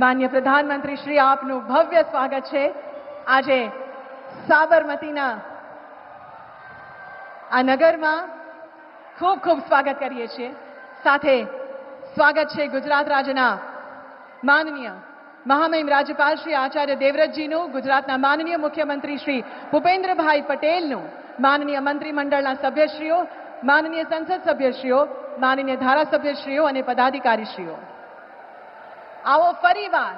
માન્ય પ્રધાનમંત્રી શ્રી આપનું ભવ્ય સ્વાગત છે। આજે સાબરમતીના આ નગરમાં ખૂબ ખૂબ સ્વાગત કરીએ છીએ। સાથે સ્વાગત છે ગુજરાત રાજ્યના માનનીય મહામહિમ રાજ્યપાલ શ્રી આચાર્ય દેવવ્રતજીનું, ગુજરાતના માનનીય મુખ્યમંત્રી શ્રી ભૂપેન્દ્રભાઈ પટેલનું, માનનીય મંત્રીમંડળના સભ્યશ્રીઓ, માનનીય સંસદ સભ્યશ્રીઓ, માનનીય ધારાસભ્યશ્રીઓ અને પદાધિકારીશ્રીઓ, आओ फरीवार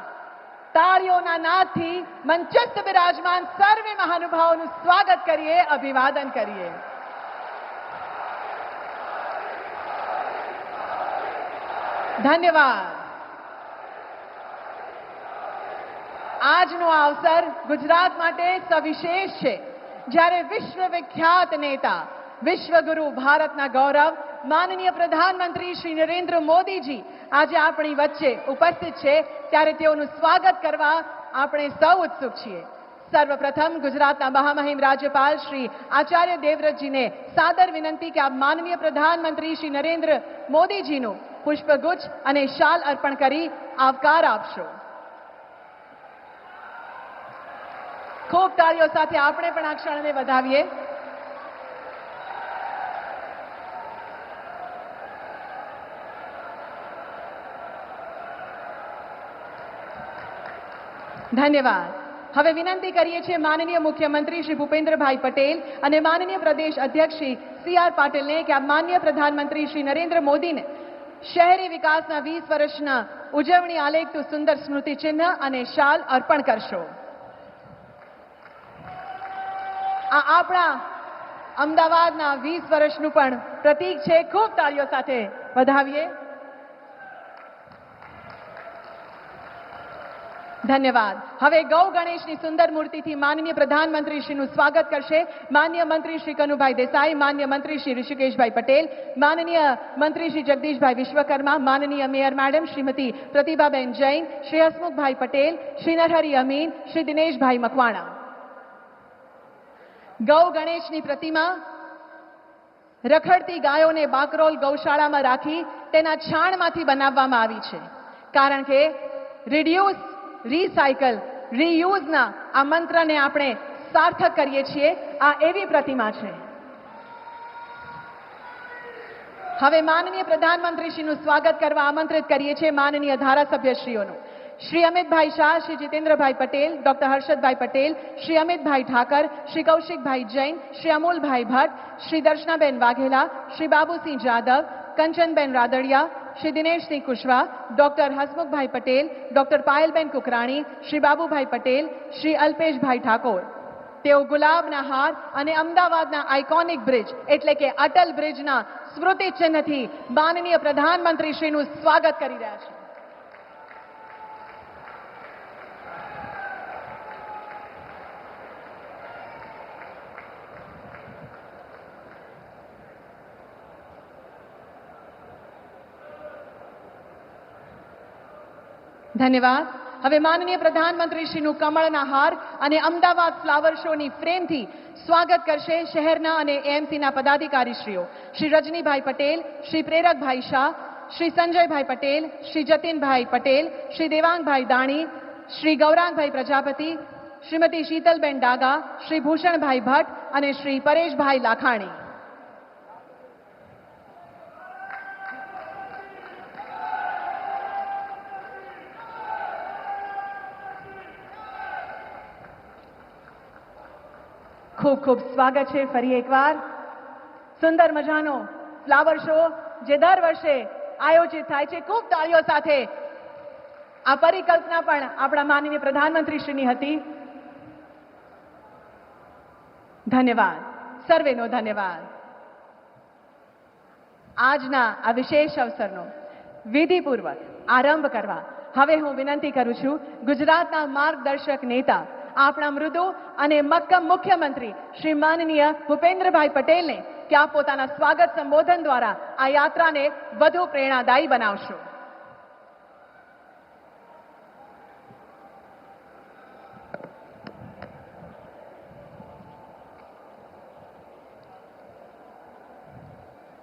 ताळीओना नादथी मंचस्थ विराजमान सर्वे महानुभावोनुं स्वागत करिए, अभिवादन करिए। धन्यवाद। આજનો અવસર ગુજરાત માટે સવિશેષ છે, જ્યારે વિશ્વવિખ્યાત નેતા, વિશ્વગુરુ, ભારતના ગૌરવ માનનીય પ્રધાનમંત્રી શ્રી નરેન્દ્ર મોદીજી આજે આપણી વચ્ચે ઉપસ્થિત છે, ત્યારે તેઓનું સ્વાગત કરવા આપણે સૌ ઉત્સુક છીએ। સર્વપ્રથમ ગુજરાતના મહામહિમ રાજ્યપાલ શ્રી આચાર્ય દેવવ્રતજીને સાદર વિનંતી કે આપ માનનીય પ્રધાનમંત્રી શ્રી નરેન્દ્ર મોદીજીનું પુષ્પગુચ્છ અને શાલ અર્પણ કરી આવકાર આપશો। ખૂબ તાળીઓ સાથે આપણે પણ આ ક્ષણને વધાવીએ। ધન્યવાદ। હવે વિનંતી કરીએ છીએ માનનીય મુખ્યમંત્રી શ્રી ભૂપેન્દ્રભાઈ પટેલ અને માનનીય પ્રદેશ અધ્યક્ષ શ્રી CR પાટીલને કે આ માનનીય પ્રધાનમંત્રી શ્રી નરેન્દ્ર મોદીને શહેરી વિકાસના 20 વર્ષના ઉજવણી આલેખતું સુંદર સ્મૃતિ ચિહ્ન અને શાલ અર્પણ કરશો। આ આપણા અમદાવાદના 20 વર્ષનું પણ પ્રતીક છે। ખૂબ તાળીઓ સાથે વધાવીએ। ધન્યવાદ। હવે ગૌ ગણેશની સુંદર મૂર્તિથી માનનીય પ્રધાનમંત્રીશ્રીનું સ્વાગત કરશે માનનીય મંત્રી શ્રી કનુભાઈ દેસાઈ, માનનીય મંત્રી શ્રી ઋષિકેશભાઈ પટેલ, માનનીય મંત્રી શ્રી જગદીશભાઈ વિશ્વકર્મા, માનનીય મેયર મેડમ શ્રીમતી પ્રતિભાબેન જૈન, શ્રી હસમુખભાઈ પટેલ, શ્રી નરહરી અમીન, શ્રી દિનેશભાઈ મકવાણા। ગૌ ગણેશની પ્રતિમા રખડતી ગાયોને બાકરોલ ગૌશાળામાં રાખી તેના છાણમાંથી બનાવવામાં આવી છે, કારણ કે રિડ્યુસ, રિસાયકલ, રીયુઝના આ મંત્રને આપણે સાર્થક કરીએ છીએ। આ એવી પ્રતિમા છે। હવે માનનીય પ્રધાનમંત્રીશ્રીનું સ્વાગત કરવા આમંત્રિત કરીએ છીએ માનનીય ધારાસભ્યશ્રીઓનું। Shri Amitbhai Shah, Shri Jitendrabhai Patel, doctor Harshadbhai Patel, Shri Amitbhai Thakar, Shri Kaushikbhai Jain, Shri Amulbhai Bhatt, Shri Darshanaben Vaghela, Shri Babusinh Jadav, Kanchanben Radadiya, Shri Dinesh Singh Kushwaha, doctor Hasmukhbhai Patel, doctor Payalben Kukrani, Shri Babubhai Patel, Shri Alpeshbhai Thakor. तेओ गुलाबना हार અને અમદાવાદના આઇકોનિક બ્રિજ એટલે કે અટલ બ્રિજના સ્મૃતિ ચિહ્નથી માનનીય પ્રધાનમંત્રીશ્રીનું સ્વાગત કરી રહ્યા છે। ધન્યવાદ। હવે માનનીય પ્રધાનમંત્રીશ્રીનું કમળના હાર અને અમદાવાદ ફ્લાવર શોની ફ્રેમથી સ્વાગત કરશે શહેરના અને એએમસીના પદાધિકારીશ્રીઓ શ્રી રજનીભાઈ પટેલ, શ્રી પ્રેરકભાઈ શાહ, શ્રી સંજયભાઈ પટેલ, શ્રી જતીનભાઈ પટેલ, શ્રી દેવાંગભાઈ દાણી, શ્રી ગૌરાંગભાઈ પ્રજાપતિ, શ્રીમતી શીતલબેન ડાગા, શ્રી ભૂષણભાઈ ભટ્ટ અને શ્રી પરેશભાઈ લાખાણી। ખૂબ ખૂબ સ્વાગત છે ફરી એકવાર। સુંદર મજાનો ફ્લાવર શો જે દર વર્ષે આયોજિત થાય છે। ખૂબ તાળીઓ સાથે આ પરિકલ્પના પણ આપણા માનનીય પ્રધાનમંત્રીશ્રીની હતી। ધન્યવાદ, સર્વેનો ધન્યવાદ। આજના આ વિશેષ અવસરનો વિધિપૂર્વક આરંભ કરવા હવે હું વિનંતી કરું છું ગુજરાતના માર્ગદર્શક નેતા, આપણા મૃદુ અને મક્કમ મુખ્યમંત્રી શ્રી માનનીય ભૂપેન્દ્રભાઈ પટેલને કે આપ પોતાના સ્વાગત સંબોધન દ્વારા આ યાત્રાને વધુ પ્રેરણાદાયી બનાવશો।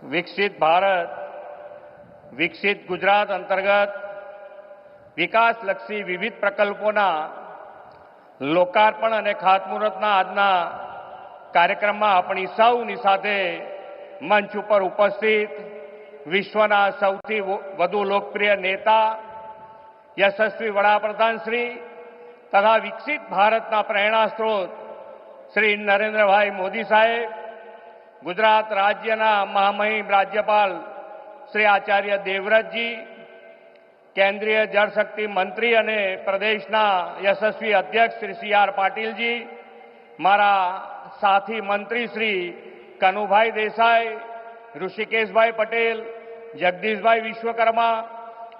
विकसित भारत, विकसित गुजरात अंतर्गत વિકાસલક્ષી વિવિધ પ્રકલ્પોના લોકાર્પણ અને ખાતમુહૂર્તના આજના કાર્યક્રમમાં આપણી સૌની સાથે મંચ ઉપર ઉપસ્થિત વિશ્વના સૌથી વધુ લોકપ્રિય નેતા, યશસ્વી વડાપ્રધાન શ્રી તથા વિકસિત ભારતના પ્રેરણા સ્ત્રોત શ્રી નરેન્દ્રભાઈ મોદી સાહેબ, ગુજરાત રાજ્યના મહામહિમ રાજ્યપાલ શ્રી આચાર્ય દેવવ્રતજી, કેન્દ્રીય જળશક્તિ મંત્રી અને પ્રદેશના યશસ્વી અધ્યક્ષ શ્રી સી.આર. પાટીલજી, મારા સાથી મંત્રી શ્રી કનુભાઈ દેસાઈ, ઋષિકેશભાઈ પટેલ, જગદીશભાઈ વિશ્વકર્મા,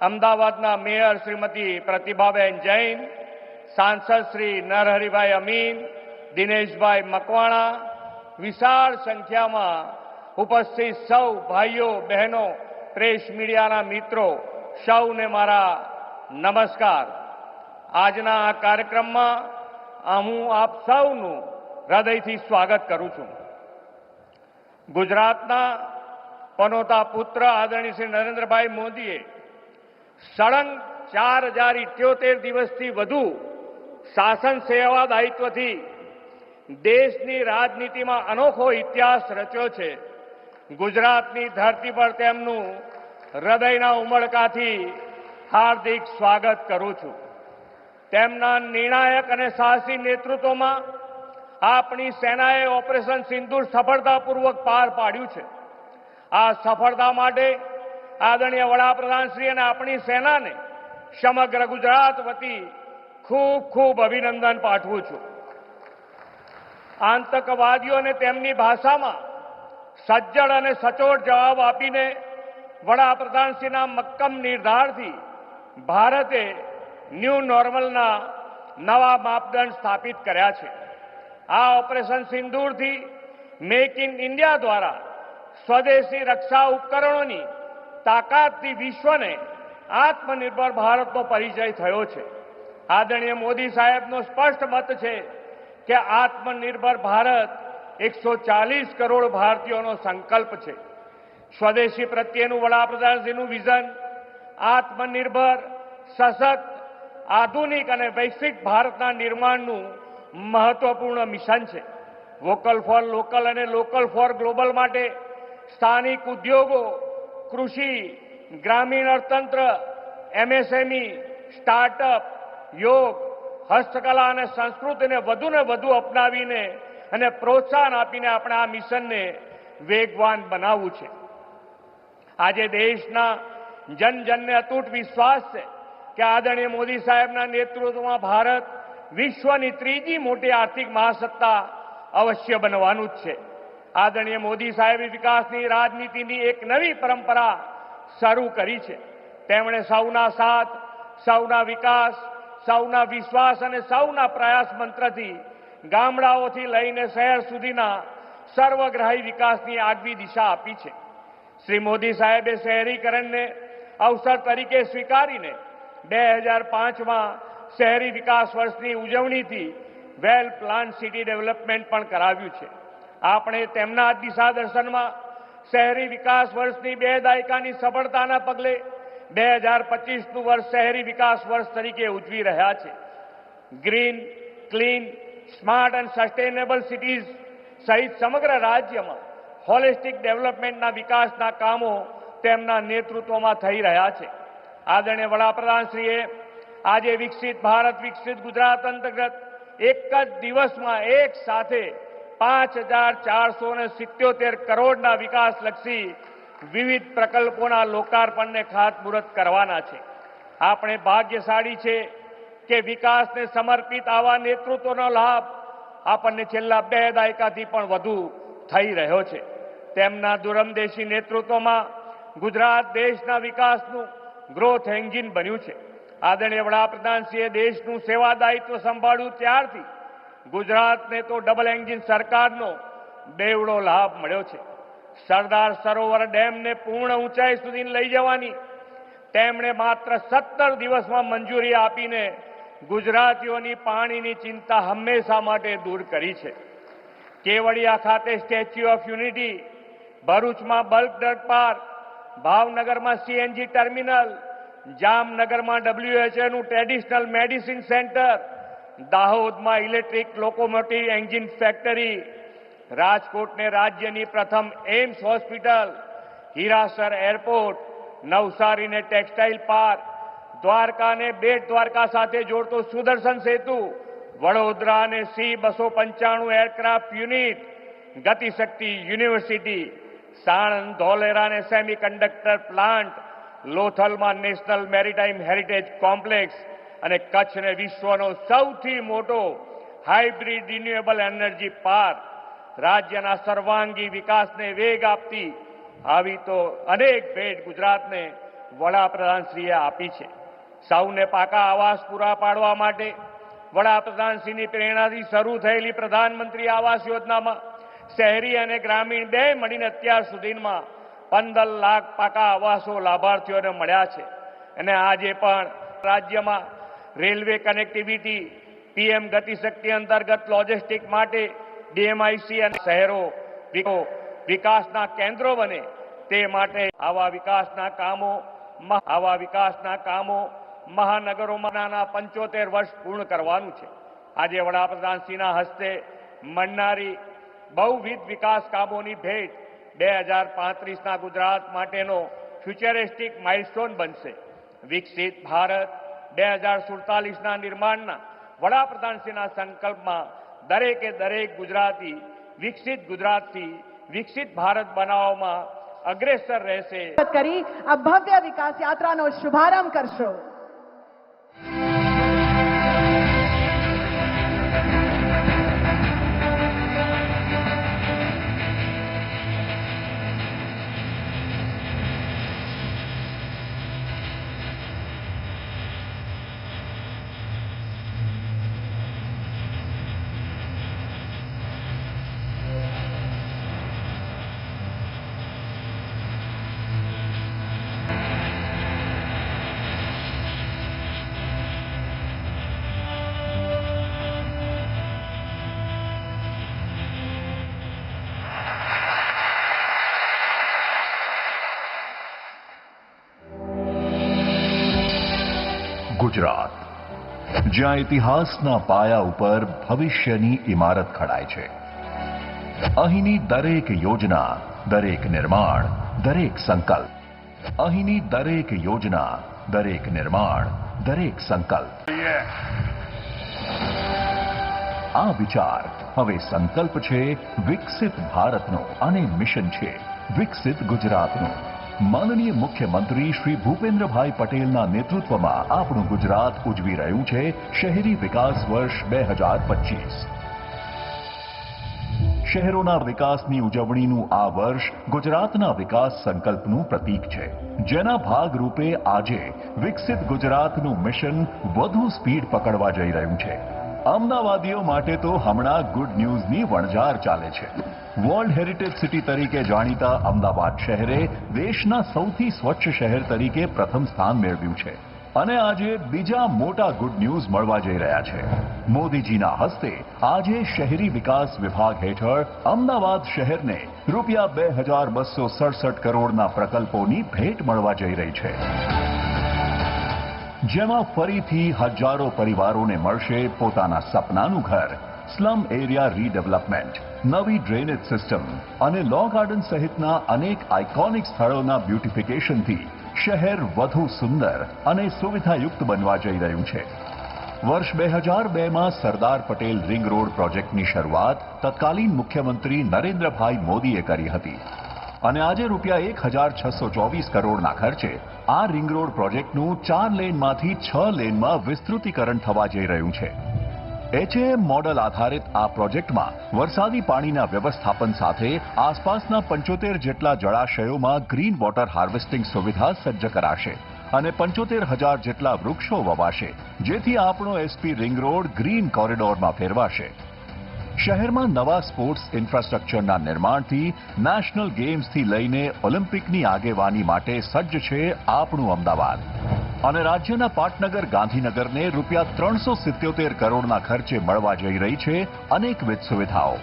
અમદાવાદના મેયર શ્રીમતી પ્રતિભાબેન જૈન, સાંસદ શ્રી નરહરિભાઈ અમીન, દિનેશભાઈ મકવાણા, વિશાળ સંખ્યામાં ઉપસ્થિત સૌ ભાઈઓ બહેનો, પ્રેસ મીડિયાના મિત્રો, સૌને મારા નમસ્કાર. આજના આ કાર્યક્રમમાં હું આપ સૌનું હૃદયથી સ્વાગત કરું છું. ગુજરાતના પનોતા પુત્ર આદરણીય શ્રી નરેન્દ્રભાઈ મોદીએ સળંગ 4078 દિવસથી વધુ શાસન સેવા દાયિત્વથી દેશની રાજનીતિમાં અનોખો ઇતિહાસ રચ્યો છે. ગુજરાતની ધરતી પર તેમનું હૃદયના ઉમળકાથી હાર્દિક સ્વાગત કરું છું. તેમના નિર્ણાયક અને સાહસી નેતૃત્વમાં આપણી સેનાએ ઓપરેશન સિંદૂર સફળતાપૂર્વક પાર પાડ્યું છે. આ સફળતા માટે આદરણીય વડાપ્રધાન શ્રી અને આપણી સેનાને સમગ્ર ગુજરાત વતી ખૂબ ખૂબ અભિનંદન પાઠવું છું. આતંકવાદીઓને તેમની ભાષામાં સજ્જડ અને સચોટ જવાબ આપીને વડાપ્રધાનશ્રીના મક્કમ નિર્ધારથી ભારતે ન્યૂ નોર્મલના નવા માપદંડ સ્થાપિત કર્યા છે. આ ઓપરેશન સિંદૂરથી મેક ઇન ઇન્ડિયા દ્વારા સ્વદેશી રક્ષા ઉપકરણોની તાકાતથી વિશ્વને આત્મનિર્ભર ભારતનો પરિચય થયો છે. આદરણીય મોદી સાહેબનો સ્પષ્ટ મત છે કે આત્મનિર્ભર ભારત 140 કરોડ ભારતીયોનો સંકલ્પ છે. સ્વદેશી પ્રત્યેનું વડાપ્રધાનશ્રીનું વિઝન આત્મનિર્ભર, સશક્ત, આધુનિક અને વૈશ્વિક ભારતના નિર્માણનું મહત્વપૂર્ણ મિશન છે. વોકલ ફોર લોકલ અને લોકલ ફોર ગ્લોબલ માટે સ્થાનિક ઉદ્યોગો, કૃષિ, ગ્રામીણ અર્થતંત્ર, એમએસએમઈ, સ્ટાર્ટઅપ, યોગ, હસ્તકલા અને સંસ્કૃતિને વધુને વધુ અપનાવીને અને પ્રોત્સાહન આપીને આપણે આ મિશનને વેગવાન બનાવવું છે. આજે દેશના જનજનને અતૂટ વિશ્વાસ છે કે આદરણીય મોદી સાહેબના નેતૃત્વમાં ભારત વિશ્વની ત્રીજી મોટી આર્થિક મહાસત્તા અવશ્ય બનવાનું જ છે. આદરણીય મોદી સાહેબે વિકાસની રાજનીતિની એક નવી પરંપરા શરૂ કરી છે. તેમણે સૌના સાથ, સૌના વિકાસ, સૌના વિશ્વાસ અને સૌના પ્રયાસ મંત્રથી ગામડાઓથી લઈને શહેર સુધીના સર્વગ્રાહી વિકાસની આગવી દિશા આપી છે. શ્રી મોદી સાહેબે શહેરીકરણને અવસર તરીકે સ્વીકારીને 2005માં શહેરી વિકાસ વર્ષની ઉજવણીથી વેલ પ્લાન સિટી ડેવલપમેન્ટ પણ કરાવ્યું છે. આપણે તેમના દિશા દર્શનમાં શહેરી વિકાસ વર્ષની 2 દાયકાની સફળતાના પગલે 2025નું વર્ષ શહેરી વિકાસ વર્ષ તરીકે ઉજવી રહ્યા છે. Green, clean, smart and sustainable cities સહિત સમગ્ર રાજ્યમાં હોલિસ્ટિક ડેવલપમેન્ટના વિકાસના કામો તેમના નેતૃત્વમાં થઈ રહ્યા છે. આદરણીય વડાપ્રધાનશ્રીએ આજે વિકસિત ભારત, વિકસિત ગુજરાત અંતર્ગત એક જ દિવસમાં એક સાથે 5477 કરોડના વિકાસલક્ષી વિવિધ પ્રકલ્પોના લોકાર્પણને ખાતમુહૂર્ત કરવાના છે. આપણે ભાગ્યશાળી છે કે વિકાસને સમર્પિત આવા નેતૃત્વનો લાભ આપણને છેલ્લા 2 દાયકાથી પણ વધુ થઈ રહ્યો છે. તેમના દૂરંદેશી નેતૃત્વમાં ગુજરાત દેશના વિકાસનું ગ્રોથ એન્જિન બન્યું છે. આદરણીય વડાપ્રધાનશ્રીએ દેશનું સેવા દાયિત્વ સંભાળ્યું ત્યારથી ગુજરાતને તો ડબલ એન્જિન સરકારનો બેવડો લાભ મળ્યો છે. સરદાર સરોવર ડેમને પૂર્ણ ઊંચાઈ સુધી લઈ જવાની તેમણે માત્ર 17 દિવસમાં મંજૂરી આપીને ગુજરાતીઓની પાણીની ચિંતા હંમેશા માટે દૂર કરી છે. કેવડિયા ખાતે સ્ટેચ્યુ ઓફ યુનિટી, ભરૂચમાં બલ્ક ડ્રગ પાર્ક, ભાવનગરમાં સીએનજી ટર્મિનલ, જામનગરમાં WHO નું ટ્રેડિશનલ મેડિસિન સેન્ટર, દાહોદમાં ઇલેક્ટ્રિક લોકોમોટિવ એન્જિન ફેક્ટરી, રાજકોટને રાજ્યની પ્રથમ એમ્સ હોસ્પિટલ, હીરાસર એરપોર્ટ, નવસારીને ટેક્સટાઇલ પાર્ક, દ્વારકાને બેટ દ્વારકા સાથે જોડતો સુદર્શન સેતુ, વડોદરાને C-295 aircraft unit, Gatishakti university, Sanand ધોલેરાને સેમિકન્ડક્ટર પ્લાન્ટ, લોથલમાં નેશનલ મેરીટાઈમ હેરિટેજ કોમ્પ્લેક્સ અને કચ્છને વિશ્વનો સૌથી મોટો હાઇબ્રિડ રિન્યુએબલ એનર્જી પાર્ક. રાજ્યના સર્વાંગી વિકાસને વેગ આપતી આવી તો અનેક ભેટ ગુજરાતને વડાપ્રધાનશ્રીએ આપી છે. સૌને પાકા આવાસ પૂરા પાડવા માટે વડાપ્રધાનશ્રીની પ્રેરણાથી શરૂ થયેલી પ્રધાનમંત્રી આવાસ યોજનામાં શહેરી અને ગ્રામીણ બે મળીને અત્યાર સુધીમાં 15 લાખ પાકા આવાસો લાભાર્થીઓને મળ્યા છે. અને આજે પણ રાજ્યમાં રેલવે કનેક્ટિવિટી, PM ગતિશક્તિ અંતર્ગત લોજિસ્ટિક માટે DMIC અને શહેરો વિકાસના કેન્દ્રો બને તે માટે આવા વિકાસના કામો મહાનગરોમાંના 75 વર્ષ પૂર્ણ કરવાનું છે. આજે વડાપ્રધાનશ્રીના હસ્તે મળનારી બહુવિધ વિકાસ કામોની ભેટ 2035ના ગુજરાત માટેનો ફ્યુચરિસ્ટિક માઇલસ્ટોન બનશે. વિકસિત ભારત 2047ના નિર્માણના વડાપ્રધાનશ્રીના સંકલ્પમાં દરેકે દરેક ગુજરાતી વિકસિત ગુજરાતથી વિકસિત ભારત બનાવવામાં અગ્રેસર રહેશે. કરી આ ભવ્ય વિકાસ યાત્રાનો શુભારંભ કરશો. ગુજરાત, જ્યાં ઇતિહાસના પાયા ઉપર ભવિષ્યની ઇમારત ખડાય છે. અહીંની દરેક યોજના, દરેક નિર્માણ, દરેક સંકલ્પ, અહીંની દરેક યોજના, દરેક નિર્માણ, દરેક સંકલ્પ. આ વિચાર હવે સંકલ્પ છે વિકસિત ભારતનો અને મિશન છે વિકસિત ગુજરાતનું. માનનીય મુખ્યમંત્રી શ્રી ભૂપેન્દ્રભાઈ પટેલના નેતૃત્વમાં આપણું ગુજરાત ઉજવી રહ્યું છે શહેરી વિકાસ વર્ષ 2025. શહેરોના વિકાસની ઉજવણીનું આ વર્ષ ગુજરાતના વિકાસ સંકલ્પનું પ્રતીક છે, જેના ભાગરૂપે આજે વિકસિત ગુજરાતનું મિશન વધુ સ્પીડ પકડવા જઈ રહ્યું છે. અમદાવાદીઓ માટે તો હમણાં ગુડ ન્યૂઝની વણઝાર ચાલે છે. વર્લ્ડ હેરિટેજ સિટી તરીકે જાણીતા અમદાવાદ શહેરે દેશના સૌથી સ્વચ્છ શહેર તરીકે પ્રથમ સ્થાન મેળવ્યું છે. અને આજે બીજા મોટા ગુડ ન્યૂઝ મળવા જઈ રહ્યા છે. મોદીજીના હસ્તે આજે શહેરી વિકાસ વિભાગ હેઠળ અમદાવાદ શહેરને રૂપિયા 2267 કરોડના પ્રકલ્પોની ભેટ મળવા જઈ રહી છે, જેમાં ફરીથી હજારો પરિવારોને મળશે પોતાના સપનાનું ઘર. સ્લમ એરિયા રીડેવલપમેન્ટ, નવી ડ્રેનેજ સિસ્ટમ અને લો ગાર્ડન સહિતના અનેક આઇકોનિક સ્થળોના બ્યુટિફિકેશનથી શહેર વધુ સુંદર અને સુવિધાયુક્ત બનવા જઈ રહ્યું છે. વર્ષ 2002માં સરદાર પટેલ રિંગ રોડ પ્રોજેક્ટની શરૂઆત તત્કાલીન મુખ્યમંત્રી નરેન્દ્રભાઈ મોદીએ કરી હતી અને આજે રૂપિયા 1624 કરોડના ખર્ચે આ રિંગ રોડ પ્રોજેક્ટનું 4 લેનમાંથી 6 લેનમાં વિસ્તૃતીકરણ થવા જઈ રહ્યું છે. HAM મોડલ આધારિત આ પ્રોજેક્ટમાં વરસાદી પાણીના વ્યવસ્થાપન સાથે આસપાસના 75 જેટલા જળાશયોમાં ગ્રીન વોટર હાર્વેસ્ટિંગ સુવિધા સજ્જ કરાશે અને 75,000 જેટલા વૃક્ષો વવાશે, જેથી આપણો SP રિંગ રોડ ગ્રીન કોરિડોરમાં ફેરવાશે. શહેરમાં નવા સ્પોર્ટ્સ ઇન્ફ્રાસ્ટ્રક્ચરના નિર્માણથી નેશનલ ગેમ્સથી લઈને ઓલિમ્પિકની આગેવાની માટે સજ્જ છે આપણું અમદાવાદ. અને રાજ્યના પાટનગર ગાંધીનગરને રૂપિયા 377 કરોડના ખર્ચે મળવા જઈ રહી છે અનેકવિધ સુવિધાઓ.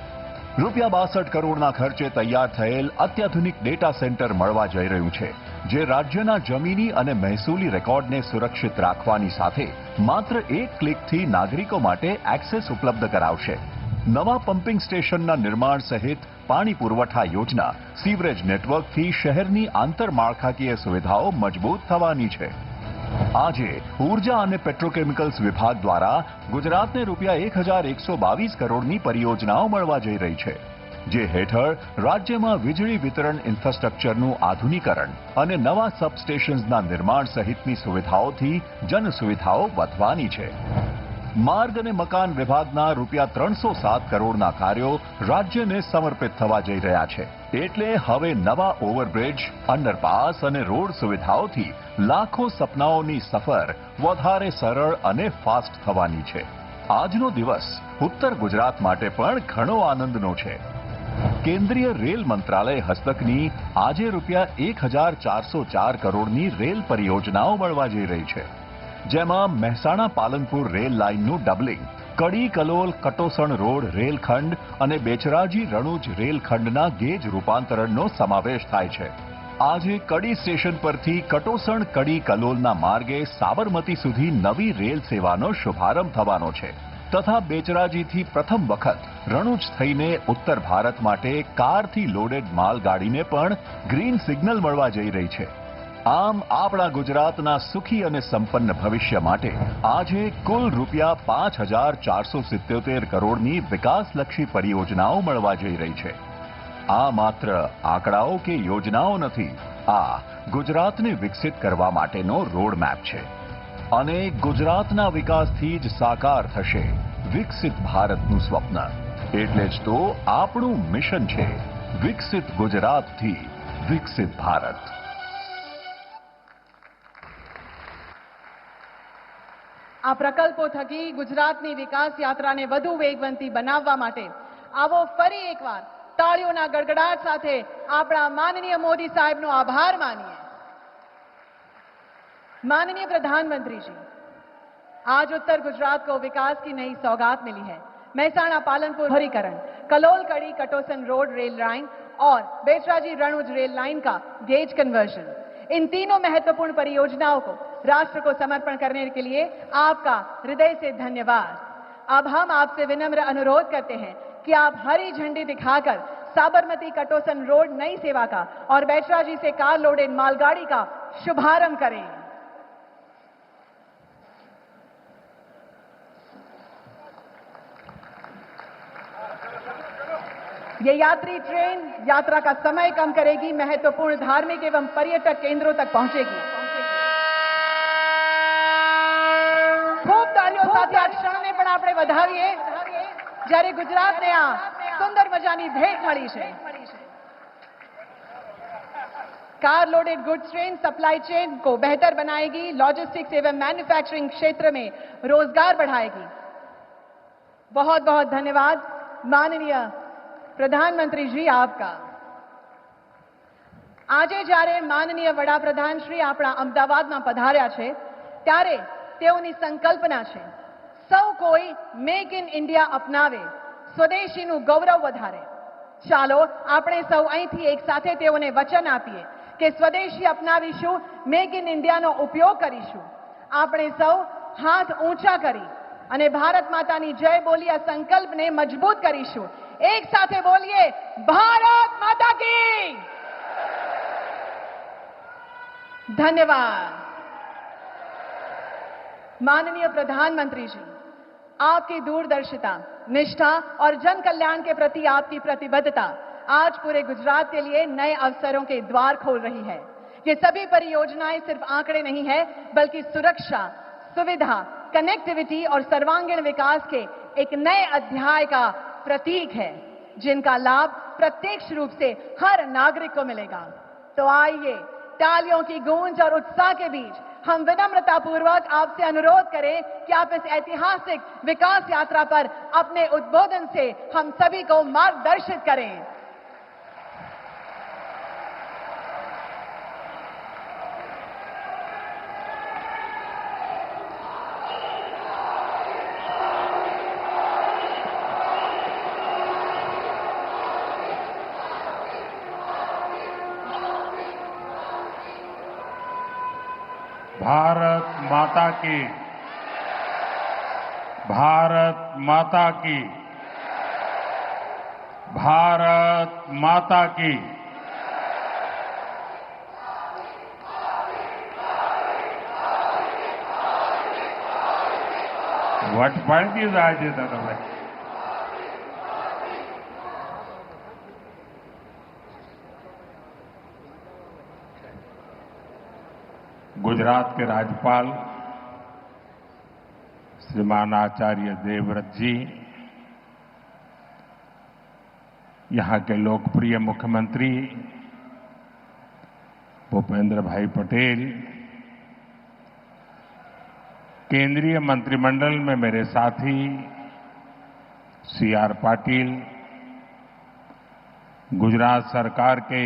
₹62 કરોડના ખર્ચે તૈયાર થયેલ અત્યાધુનિક ડેટા સેન્ટર મળવા જઈ રહ્યું છે, જે રાજ્યના જમીની અને મહેસૂલી રેકોર્ડને સુરક્ષિત રાખવાની સાથે માત્ર એક ક્લિકથી નાગરિકો માટે એક્સેસ ઉપલબ્ધ કરાવશે. નવા પમ્પિંગ સ્ટેશનના નિર્માણ સહિત પાણી પુરવઠા યોજના, સીવરેજ નેટવર્કથી શહેરની આંતરમાળખાકીય સુવિધાઓ મજબૂત થવાની છે. આજે ઉર્જા અને પેટ્રોકેમિકલ્સ વિભાગ દ્વારા ગુજરાતને ₹1122 કરોડની પરિયોજનાઓ મળવા જઈ રહી છે, જે હેઠળ રાજ્યમાં વીજળી વિતરણ ઇન્ફ્રાસ્ટ્રક્ચરનું આધુનિકરણ અને નવા સબસ્ટેશન્સના નિર્માણ સહિતની સુવિધાઓથી જનસુવિધાઓ વધવાની છે. માર્ગ અને મકાન વિભાગના ₹307 કરોડના કાર્યો રાજ્યને સમર્પિત થવા જઈ રહ્યા છે. એટલે હવે નવા ઓવરબ્રિજ, અંડરપાસ અને રોડ સુવિધાઓથી લાખો સપનાઓની સફર વધારે સરળ અને ફાસ્ટ થવાની છે. આજનો દિવસ ઉત્તર ગુજરાત માટે પણ ઘણો આનંદનો છે. કેન્દ્રીય રેલ મંત્રાલય હસ્તકની આજે ₹1404 કરોડની રેલ પરિયોજનાઓ મળવા જઈ રહી છે, જેમાં મહેસાણા પાલનપુર રેલ લાઇનનું ડબલિંગ, કડી કલોલ કટોસણ રોડ રેલખંડ અને બેચરાજી રણુજ રેલખંડના ગેજ રૂપાંતરણનો સમાવેશ થાય છે. આજે કડી સ્ટેશન પરથી કટોસણ કડી કલોલના માર્ગે સાબરમતી સુધી નવી રેલ સેવાનો શુભારંભ થવાનો છે તથા બેચરાજીથી પ્રથમ વખત રણુજ થઈને ઉત્તર ભારત માટે કારથી લોડેડ માલગાડીને પણ ગ્રીન સિગ્નલ મળવા જઈ રહી છે. આમ આપણા ગુજરાતના સુખી અને સંપન્ન ભવિષ્ય માટે આજે કુલ ₹5477 કરોડની વિકાસલક્ષી પરિયોજનાઓ મળવા જઈ રહી છે. આ માત્ર આંકડાઓ કે યોજનાઓ નથી, આ ગુજરાતને વિકસિત કરવા માટેનો રોડમેપ છે. અને ગુજરાતના વિકાસથી જ સાકાર થશે વિકસિત ભારતનું સ્વપ્ન. એટલે જ તો આપણું મિશન છે વિકસિત ગુજરાતથી વિકસિત ભારત. આ પ્રકલ્પો થકી ગુજરાતની વિકાસ યાત્રાને વધુ વેગવંતી બનાવવા માટે આવો ફરી એકવાર તાળીઓના ગડગડાટ સાથે આપણા માનનીય मोदी साहब નો આભાર માનીએ. माननीय प्रधानमंत्री जी, आज उत्तर गुजरात को विकास की नई सौगात मिली है. महसाणा पालनपुर दोहरीकरण, कलोल कड़ी कटोसन रोड रेल लाइन और बेचराजी रणुज रेल लाइन का गेज कन्वर्जन, इन तीनों महत्वपूर्ण परियोजनाओं को राष्ट्र को समर्पण करने के लिए आपका हृदय से धन्यवाद. अब हम आपसे विनम्र अनुरोध करते हैं कि आप हरी झंडी दिखाकर साबरमती कटोसन रोड नई सेवा का और बैचराजी से कार लोडेड मालगाड़ी का शुभारंभ करें. ये यात्री ट्रेन यात्रा का समय कम करेगी, महत्वपूर्ण धार्मिक एवं पर्यटक केंद्रों तक पहुंचेगी. खूब तालियों સાથે આ ક્ષણને પણ આપણે વધાવીએ જ્યારે ગુજરાતને આ સુંદર મજાની ભેટ મળી છે. Car loaded goods train supply chain को बेहतर बनाएगी, लॉजिस्टिक्स एवं मैन्युफैक्चरिंग क्षेत्र में रोजगार बढ़ाएगी. बहुत बहुत धन्यवाद माननीय प्रधानमंत्री जी आपका. આજે જ્યારે માનનીય વડાપ્રધાન શ્રી આપણા અમદાવાદમાં પધાર્યા છે ત્યારે તેઓની સંકલ્પના છે સૌ કોઈ મેક ઇન ઇન્ડિયા અપનાવે, સ્વદેશીનું ગૌરવ વધારે. ચાલો આપણે સૌ અહીંથી એક સાથે તેઓને વચન આપીએ કે સ્વદેશી અપનાવીશું, મેક ઇન ઇન્ડિયાનો ઉપયોગ કરીશું. આપણે સૌ હાથ ઊંચા કરી અને ભારત માતાની જય બોલી આ સંકલ્પને મજબૂત કરીશું. एक साथे बोलिए भारत माता की. धन्यवाद. माननीय प्रधानमंत्री जी, आपकी दूरदर्शिता, निष्ठा और जन कल्याण के प्रति आपकी प्रतिबद्धता आज पूरे गुजरात के लिए नए अवसरों के द्वार खोल रही है. ये सभी परियोजनाएं सिर्फ आंकड़े नहीं है, बल्कि सुरक्षा, सुविधा, कनेक्टिविटी और सर्वांगीण विकास के एक नए अध्याय का प्रतीक है, जिनका लाभ प्रत्यक्ष रूप से हर नागरिक को मिलेगा. तो आइए तालियों की गूंज और उत्साह के बीच हम विनम्रता पूर्वक आपसे अनुरोध करें कि आप इस ऐतिहासिक विकास यात्रा पर अपने उद्बोधन से हम सभी को मार्गदर्शित करें. भारत माता की, भारत माता की, भारत माता की। વટ પડતી જાય છે તમે. गुजरात के राज्यपाल श्रीमान आचार्य देवव्रत जी, यहां के लोकप्रिय मुख्यमंत्री भूपेंद्र भाई पटेल, केंद्रीय मंत्रिमंडल में मेरे साथी सीआर पाटिल, गुजरात सरकार के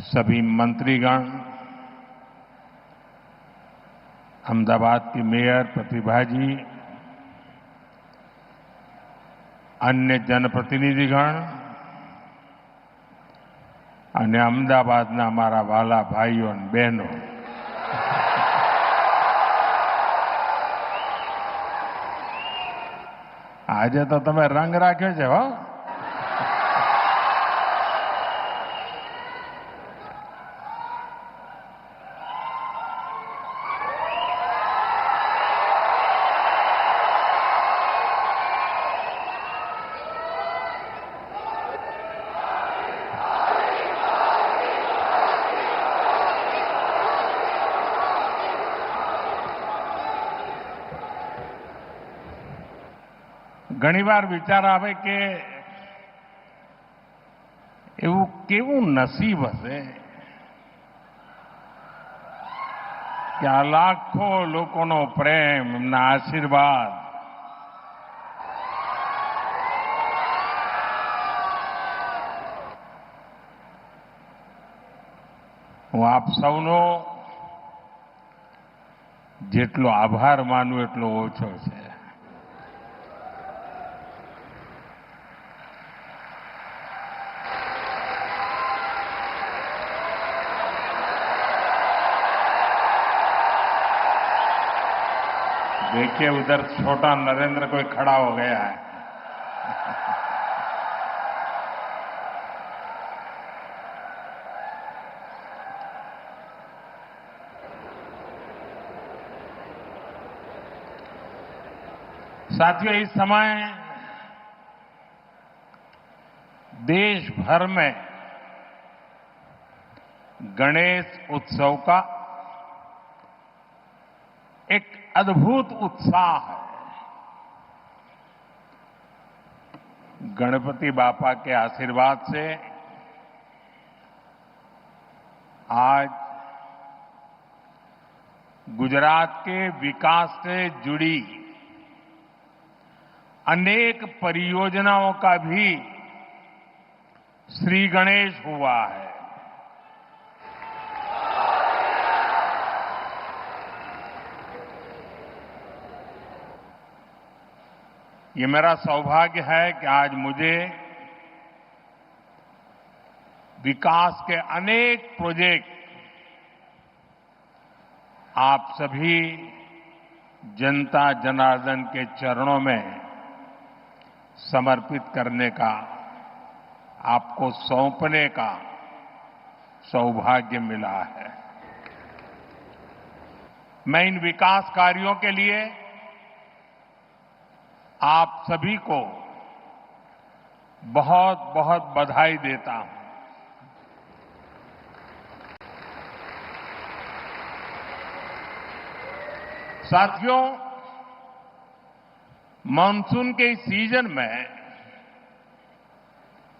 सभी मंत्रीगण, अहमदाबाद की मेयर प्रतिभा जी, अन्य जनप्रतिनिधिगण અને અમદાવાદના મારા વાલા ભાઈઓ અને બહેનો, આજે તો તમે રંગ રાખ્યો છે હો. ઘણીવાર વિચાર આવે કે એવું કેવું નસીબ હશે કે આ લાખો લોકોનો પ્રેમ, એમના આશીર્વાદ હું આપ સૌનો જેટલો આભાર માનું એટલો ઓછો છે. देखिए उधर छोटा नरेंद्र कोई खड़ा हो गया है. साथियों, इस समय देश भर में गणेश उत्सव का एक अद्भुत उत्साह है. गणपति बापा के आशीर्वाद से आज गुजरात के विकास से जुड़ी अनेक परियोजनाओं का भी श्री गणेश हुआ है. ये मेरा सौभाग्य है कि आज मुझे विकास के अनेक प्रोजेक्ट आप सभी जनता जनार्दन के चरणों में समर्पित करने का, आपको सौंपने का सौभाग्य मिला है. मैं इन विकास कार्यों के लिए आप सभी को बहुत बहुत बधाई देता हूं. साथियों, मानसून के इस सीजन में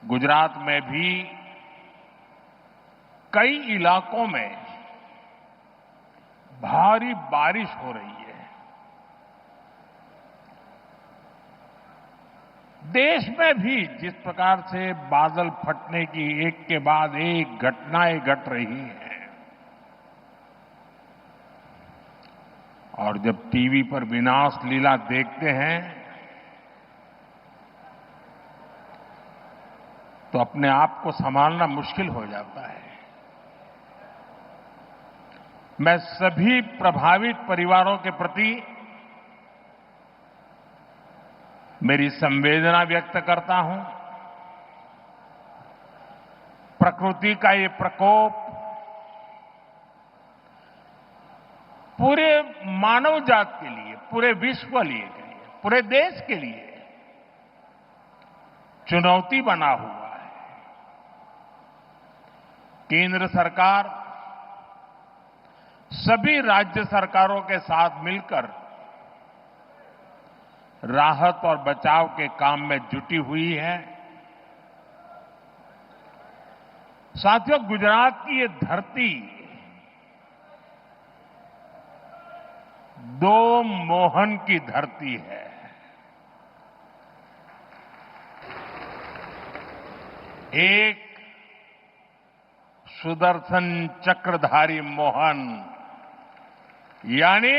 गुजरात में भी कई इलाकों में भारी बारिश हो रही है. देश में भी जिस प्रकार से बादल फटने की एक के बाद एक घटनाएं घट रही हैं, और जब टीवी पर विनाश लीला देखते हैं तो अपने आप को संभालना मुश्किल हो जाता है. मैं सभी प्रभावित परिवारों के प्रति मेरी संवेदना व्यक्त करता हूं। प्रकृति का ये प्रकोप पूरे मानव जात के लिए, पूरे विश्व के लिए, पूरे देश के लिए चुनौती बना हुआ है। केंद्र सरकार सभी राज्य सरकारों के साथ मिलकर राहत और बचाव के काम में जुटी हुई है। साथियों, गुजरात की ये धरती दो मोहन की धरती है। एक सुदर्शन चक्रधारी मोहन यानी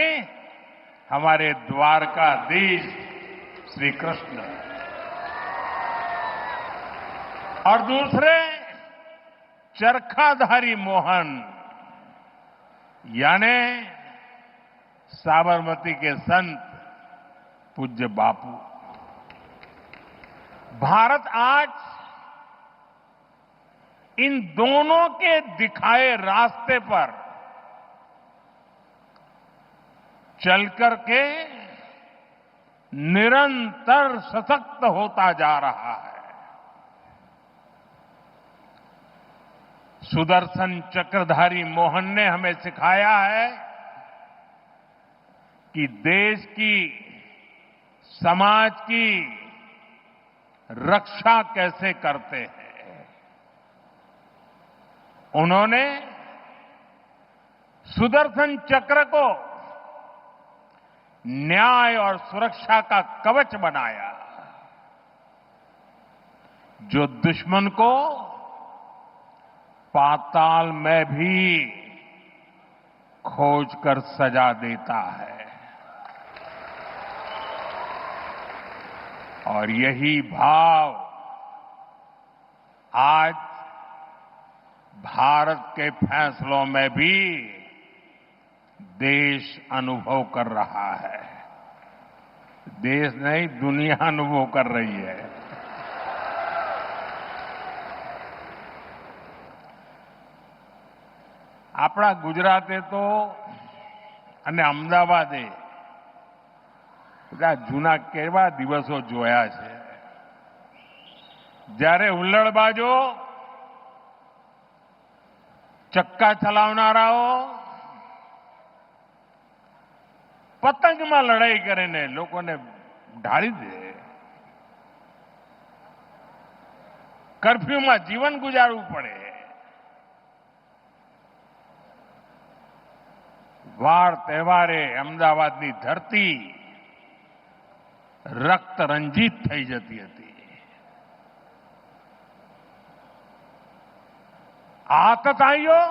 हमारे द्वारकाधीश श्री कृष्ण, और दूसरे चरखाधारी मोहन यानी साबरमती के संत पूज्य बापू। भारत आज इन दोनों के दिखाए रास्ते पर चलकर के निरंतर सशक्त होता जा रहा है। सुदर्शन चक्रधारी मोहन ने हमें सिखाया है कि देश की, समाज की रक्षा कैसे करते हैं। उन्होंने सुदर्शन चक्र को न्याय और सुरक्षा का कवच बनाया, जो दुश्मन को पाताल में भी खोज कर सजा देता है। और यही भाव आज भारत के फैसलों में भी देश अनुभव कर रहा है। देश नहीं, दुनिया अनुभव कर रही है। આપણા ગુજરાતે તો અને અમદાવાદે બધા જૂના કેવા દિવસો જોયા છે, જ્યારે હુલ્લડબાજો, ચક્કા ચલાવનારાઓ પતંગમાં લડાઈ કરીને લોકોને ઢાળી દે, કર્ફ્યુમાં જીવન ગુજારવું પડે, વાર તહેવારે અમદાવાદની ધરતી રક્ત રંજીત થઈ જતી હતી। आतताइयों,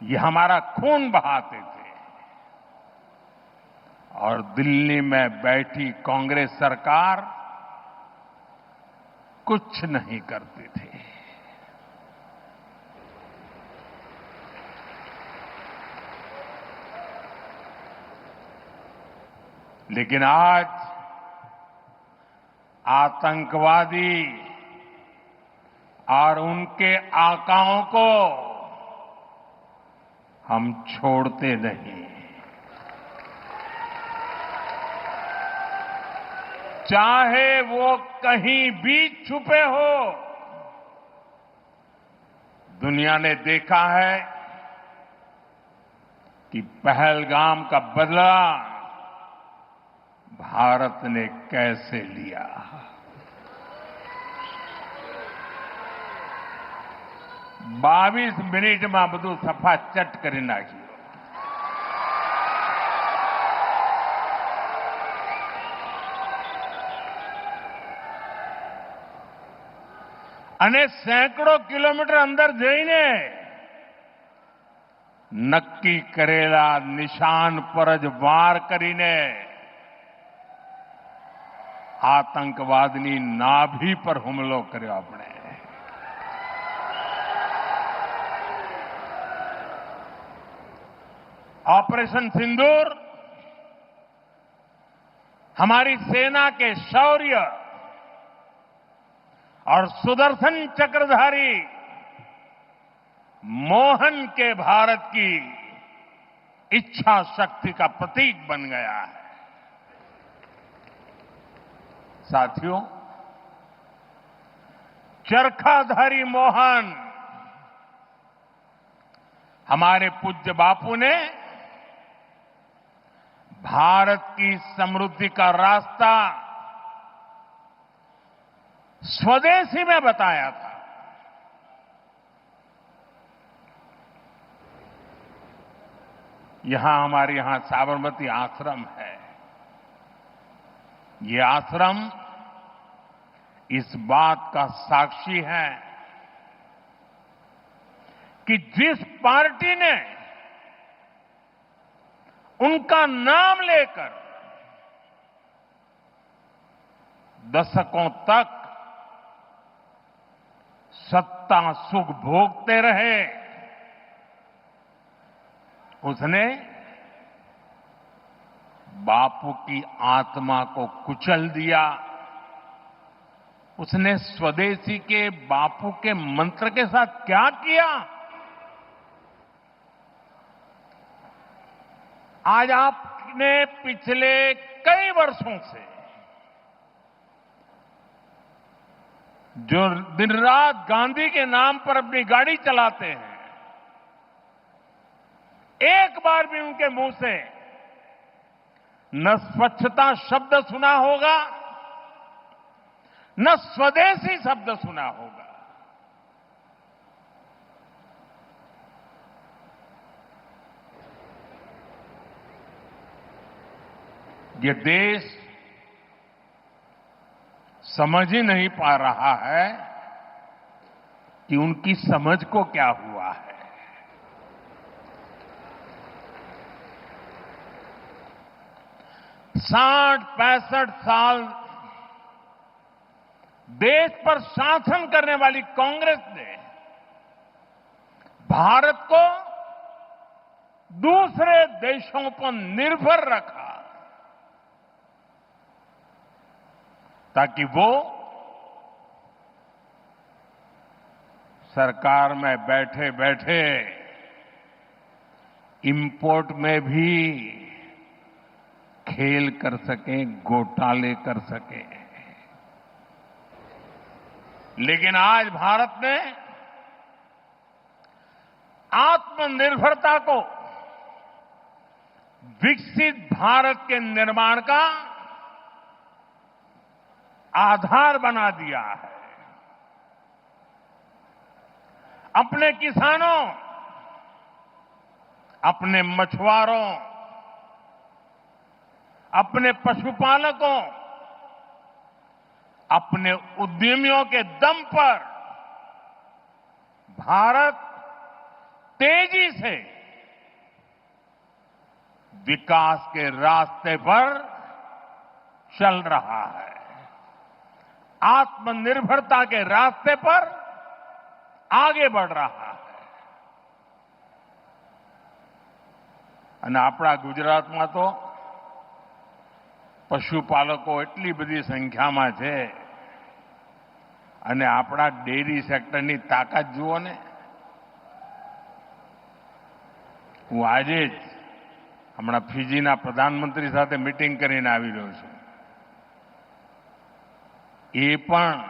ये हमारा खून बहाते थे और दिल्ली में बैठी कांग्रेस सरकार कुछ नहीं करती थी। लेकिन आज आतंकवादी और उनके आकाओं को हम छोड़ते नहीं। चाहे वो कहीं भी छुपे हो, दुनिया ने देखा है कि पहलगाम का बदला भारत ने कैसे लिया। बावीस मिनिट में બધું સફાચટ કરી નાખ્યું। અને સેંકડો કિલોમીટર અંદર જઈને નક્કી કરેલા નિશાન પર જ વાર કરીને આતંકવાદની નાભી પર હુમલો કર્યો આપણે। ऑपरेशन सिंदूर हमारी सेना के शौर्य और सुदर्शन चक्रधारी मोहन के भारत की इच्छा शक्ति का प्रतीक बन गया है। साथियों, चरखाधारी मोहन हमारे पूज्य बापू ने भारत की समृद्धि का रास्ता स्वदेशी में बताया था। हमारे यहां साबरमती आश्रम है। ये आश्रम इस बात का साक्षी है कि जिस पार्टी ने उनका नाम लेकर दशकों तक सत्ता सुख भोगते रहे, उसने बापू की आत्मा को कुचल दिया। उसने स्वदेशी के बापू के मंत्र के साथ क्या किया? आज आपने पिछले कई वर्षों से जो दिन रात गांधी के नाम पर अपनी गाड़ी चलाते हैं, एक बार भी उनके मुंह से न स्वच्छता शब्द सुना होगा, न स्वदेशी शब्द सुना होगा। ये देश समझ ही नहीं पा रहा है कि उनकी समझ को क्या हुआ है। साठ 65 साल देश पर शासन करने वाली कांग्रेस ने भारत को दूसरे देशों पर निर्भर रखा ताकि वो सरकार में बैठे बैठे इंपोर्ट में भी खेल कर सकें, घोटाले कर सकें। लेकिन आज भारत ने आत्मनिर्भरता को विकसित भारत के निर्माण का आधार बना दिया है। अपने किसानों, अपने मछुआरों, अपने पशुपालकों, अपने उद्यमियों के दम पर भारत तेजी से विकास के रास्ते पर चल रहा है। आत्मनिर्भरता के रास्ते पर आगे बढ़ रहा है। અને આપણા ગુજરાતમાં તો પશુપાલકો એટલી બધી સંખ્યામાં છે અને આપણા ડેરી સેક્ટરની તાકાત જુઓ ને। હું આજે જ હમણાં ફિજીના પ્રધાનમંત્રી સાથે મીટિંગ કરીને આવી રહ્યો છું। એ પણ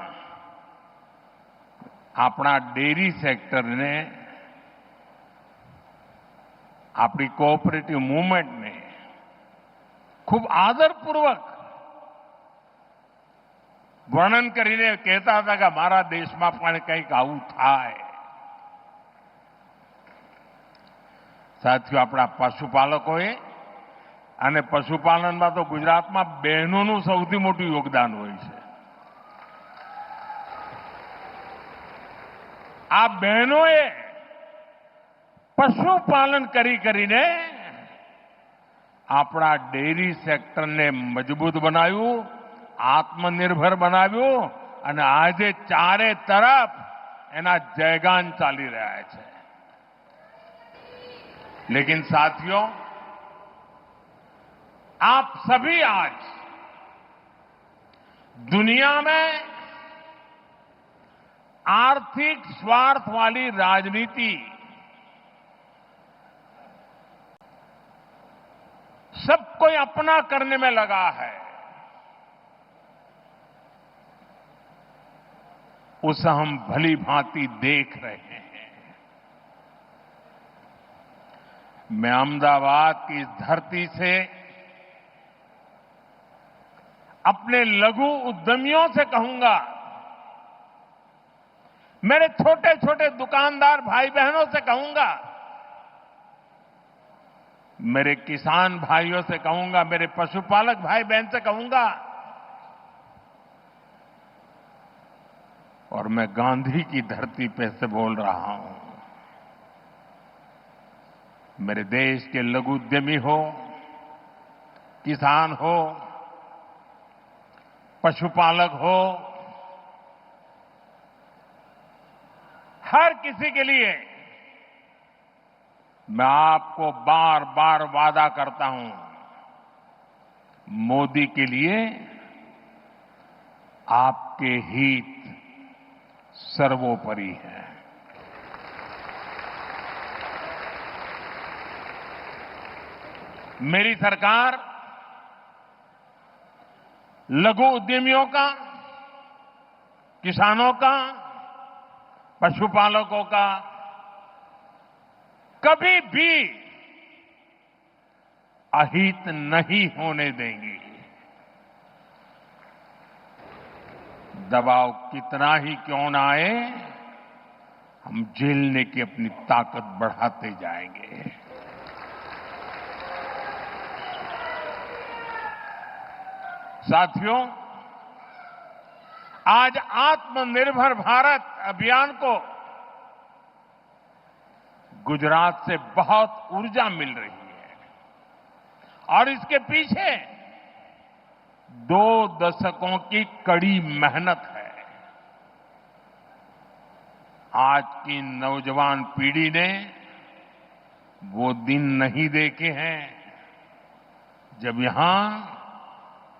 આપણા ડેરી સેક્ટરને, આપણી કોઓપરેટિવ મૂવમેન્ટને ખૂબ આદરપૂર્વક વર્ણન કરીને કહેતા હતા કે મારા દેશમાં પણ કંઈક આવું થાય। સાથીઓ, આપણા પશુપાલકોએ અને પશુપાલનમાં તો ગુજરાતમાં બહેનોનું સૌથી મોટું યોગદાન હોય છે। આ બહેનોએ પશુપાલન કરીને આપણા ડેરી સેક્ટરને મજબૂત બનાવ્યું, આત્મનિર્ભર બનાવ્યું અને આજે ચારે તરફ એના જયગાન ચાલી રહ્યા છે। लेकिन साथियों, आप सभी आज दुनिया में आर्थिक स्वार्थ वाली राजनीति सब कोई अपना करने में लगा है, उसे हम भली भांति देख रहे हैं। मैं अहमदाबाद की इस धरती से अपने लघु उद्यमियों से कहूंगा, मेरे छोटे छोटे दुकानदार भाई बहनों से कहूंगा, मेरे किसान भाइयों से कहूंगा, मेरे पशुपालक भाई बहन से कहूंगा, और मैं गांधी की धरती पे से बोल रहा हूं, मेरे देश के लघु उद्यमी हो, किसान हो, पशुपालक हो, हर किसी के लिए मैं आपको बार बार वादा करता हूं, मोदी के लिए आपके हित सर्वोपरि है। मेरी सरकार लघु उद्यमियों का, किसानों का, पशुपालकों का कभी भी अहित नहीं होने देंगी। दबाव कितना ही क्यों ना आए, हम झेलने की अपनी ताकत बढ़ाते जाएंगे। साथियों, आज आत्मनिर्भर भारत अभियान को गुजरात से बहुत ऊर्जा मिल रही है और इसके पीछे 2 दशकों की कड़ी मेहनत है। आज की नौजवान पीढ़ी ने वो दिन नहीं देखे हैं जब यहां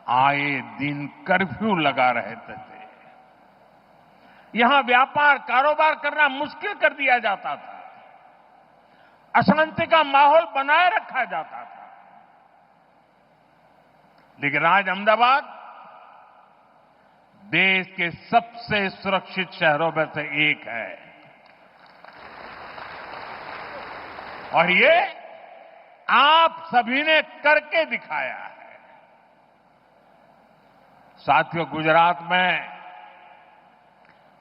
आए दिन कर्फ्यू लगा रहते थे। यहां व्यापार कारोबार करना मुश्किल कर दिया जाता था, अशांति का माहौल बनाए रखा जाता था। लेकिन आज अहमदाबाद देश के सबसे सुरक्षित शहरों में से एक है और ये आप सभी ने करके दिखाया है। साथियों, गुजरात में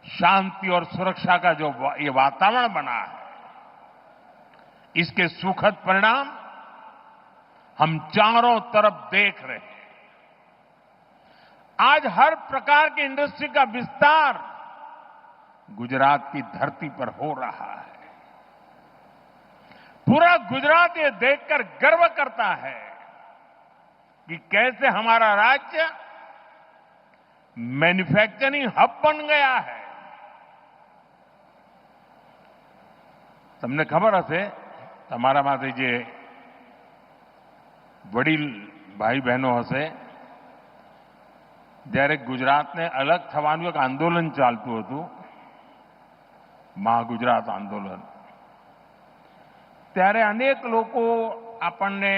शांति और सुरक्षा का जो ये वातावरण बना है, इसके सुखद परिणाम हम चारों तरफ देख रहे हैं। आज हर प्रकार की इंडस्ट्री का विस्तार गुजरात की धरती पर हो रहा है। पूरा गुजरात ये देखकर गर्व करता है कि कैसे हमारा राज्य मैन्युफैक्चरिंग हब बन गया है। તમને ખબર હશે, તમારામાંથી જે વડીલ ભાઈ બહેનો હશે, જ્યારે ગુજરાતને અલગ થવાનું એક આંદોલન ચાલતું હતું, મહાગુજરાત આંદોલન, ત્યારે અનેક લોકો આપણને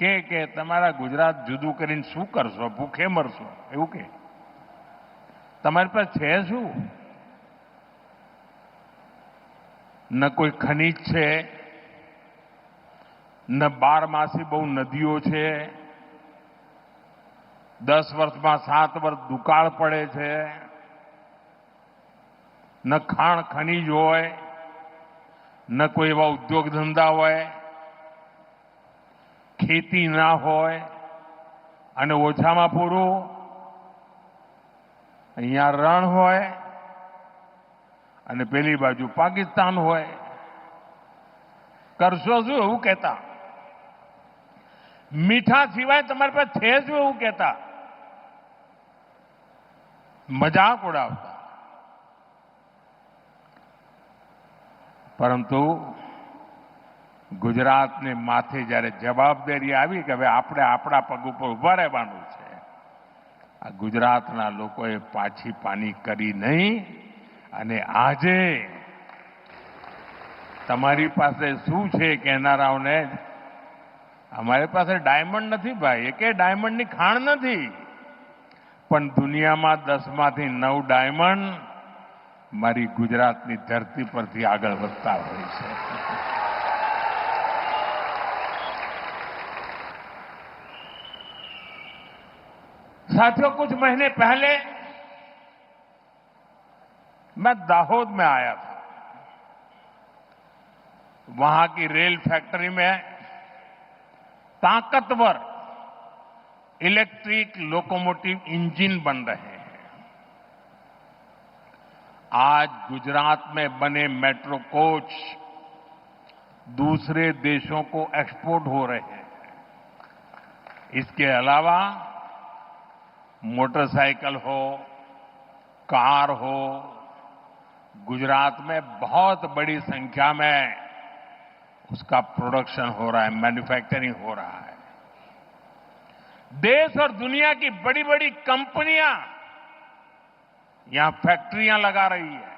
કે તમારા ગુજરાત જુદું કરીને શું કરશો, ભૂખે મરશો, એવું કે તમારી પાસે છે શું? न कोई खनिज છે, न 12 બહુ નદીઓ છે, 10 વર્ષમાં 7 વર્ષ દુકાળ પડે છે, ન ખાણ ખનીજ હોય, ન કોઈ એવા ઉદ્યોગ ધંધા હોય, ખેતી ના હોય અને ઓછામાં પૂરું અહીંયા રણ હોય અને પેલી બાજુ પાકિસ્તાન હોય. કરશો શું એવું કહેતા? મીઠા સિવાય તમારી પાસે છે શું એવું કહેતા? મજાક ઉડાવતા. પરંતુ ગુજરાતને માથે જ્યારે જવાબદારી આવી કે હવે આપણે આપણા પગ ઉપર ઊભા રહેવાનું છે, આ ગુજરાતના લોકોએ પાછી પાની કરી નહીં. અને આજે તમારી પાસે શું છે કહેનારાઓને, અમારી પાસે ડાયમંડ નથી ભાઈ, એકે ડાયમંડની ખાણ નથી, પણ દુનિયામાં 10માંથી 9 ડાયમંડ મારી ગુજરાતની ધરતી પરથી આગળ વધતા હોય છે. साथियों, कुछ महीने पहले मैं दाहोद में आया था. वहां की रेल फैक्ट्री में ताकतवर इलेक्ट्रिक लोकोमोटिव इंजन बन रहे हैं. आज गुजरात में बने मेट्रो कोच दूसरे देशों को एक्सपोर्ट हो रहे हैं. इसके अलावा मोटरसाइकिल हो, कार हो, गुजरात में बहुत बड़ी संख्या में उसका प्रोडक्शन हो रहा है, मैन्युफैक्चरिंग हो रहा है. देश और दुनिया की बड़ी बड़ी कंपनियां यहां फैक्ट्रियां लगा रही है.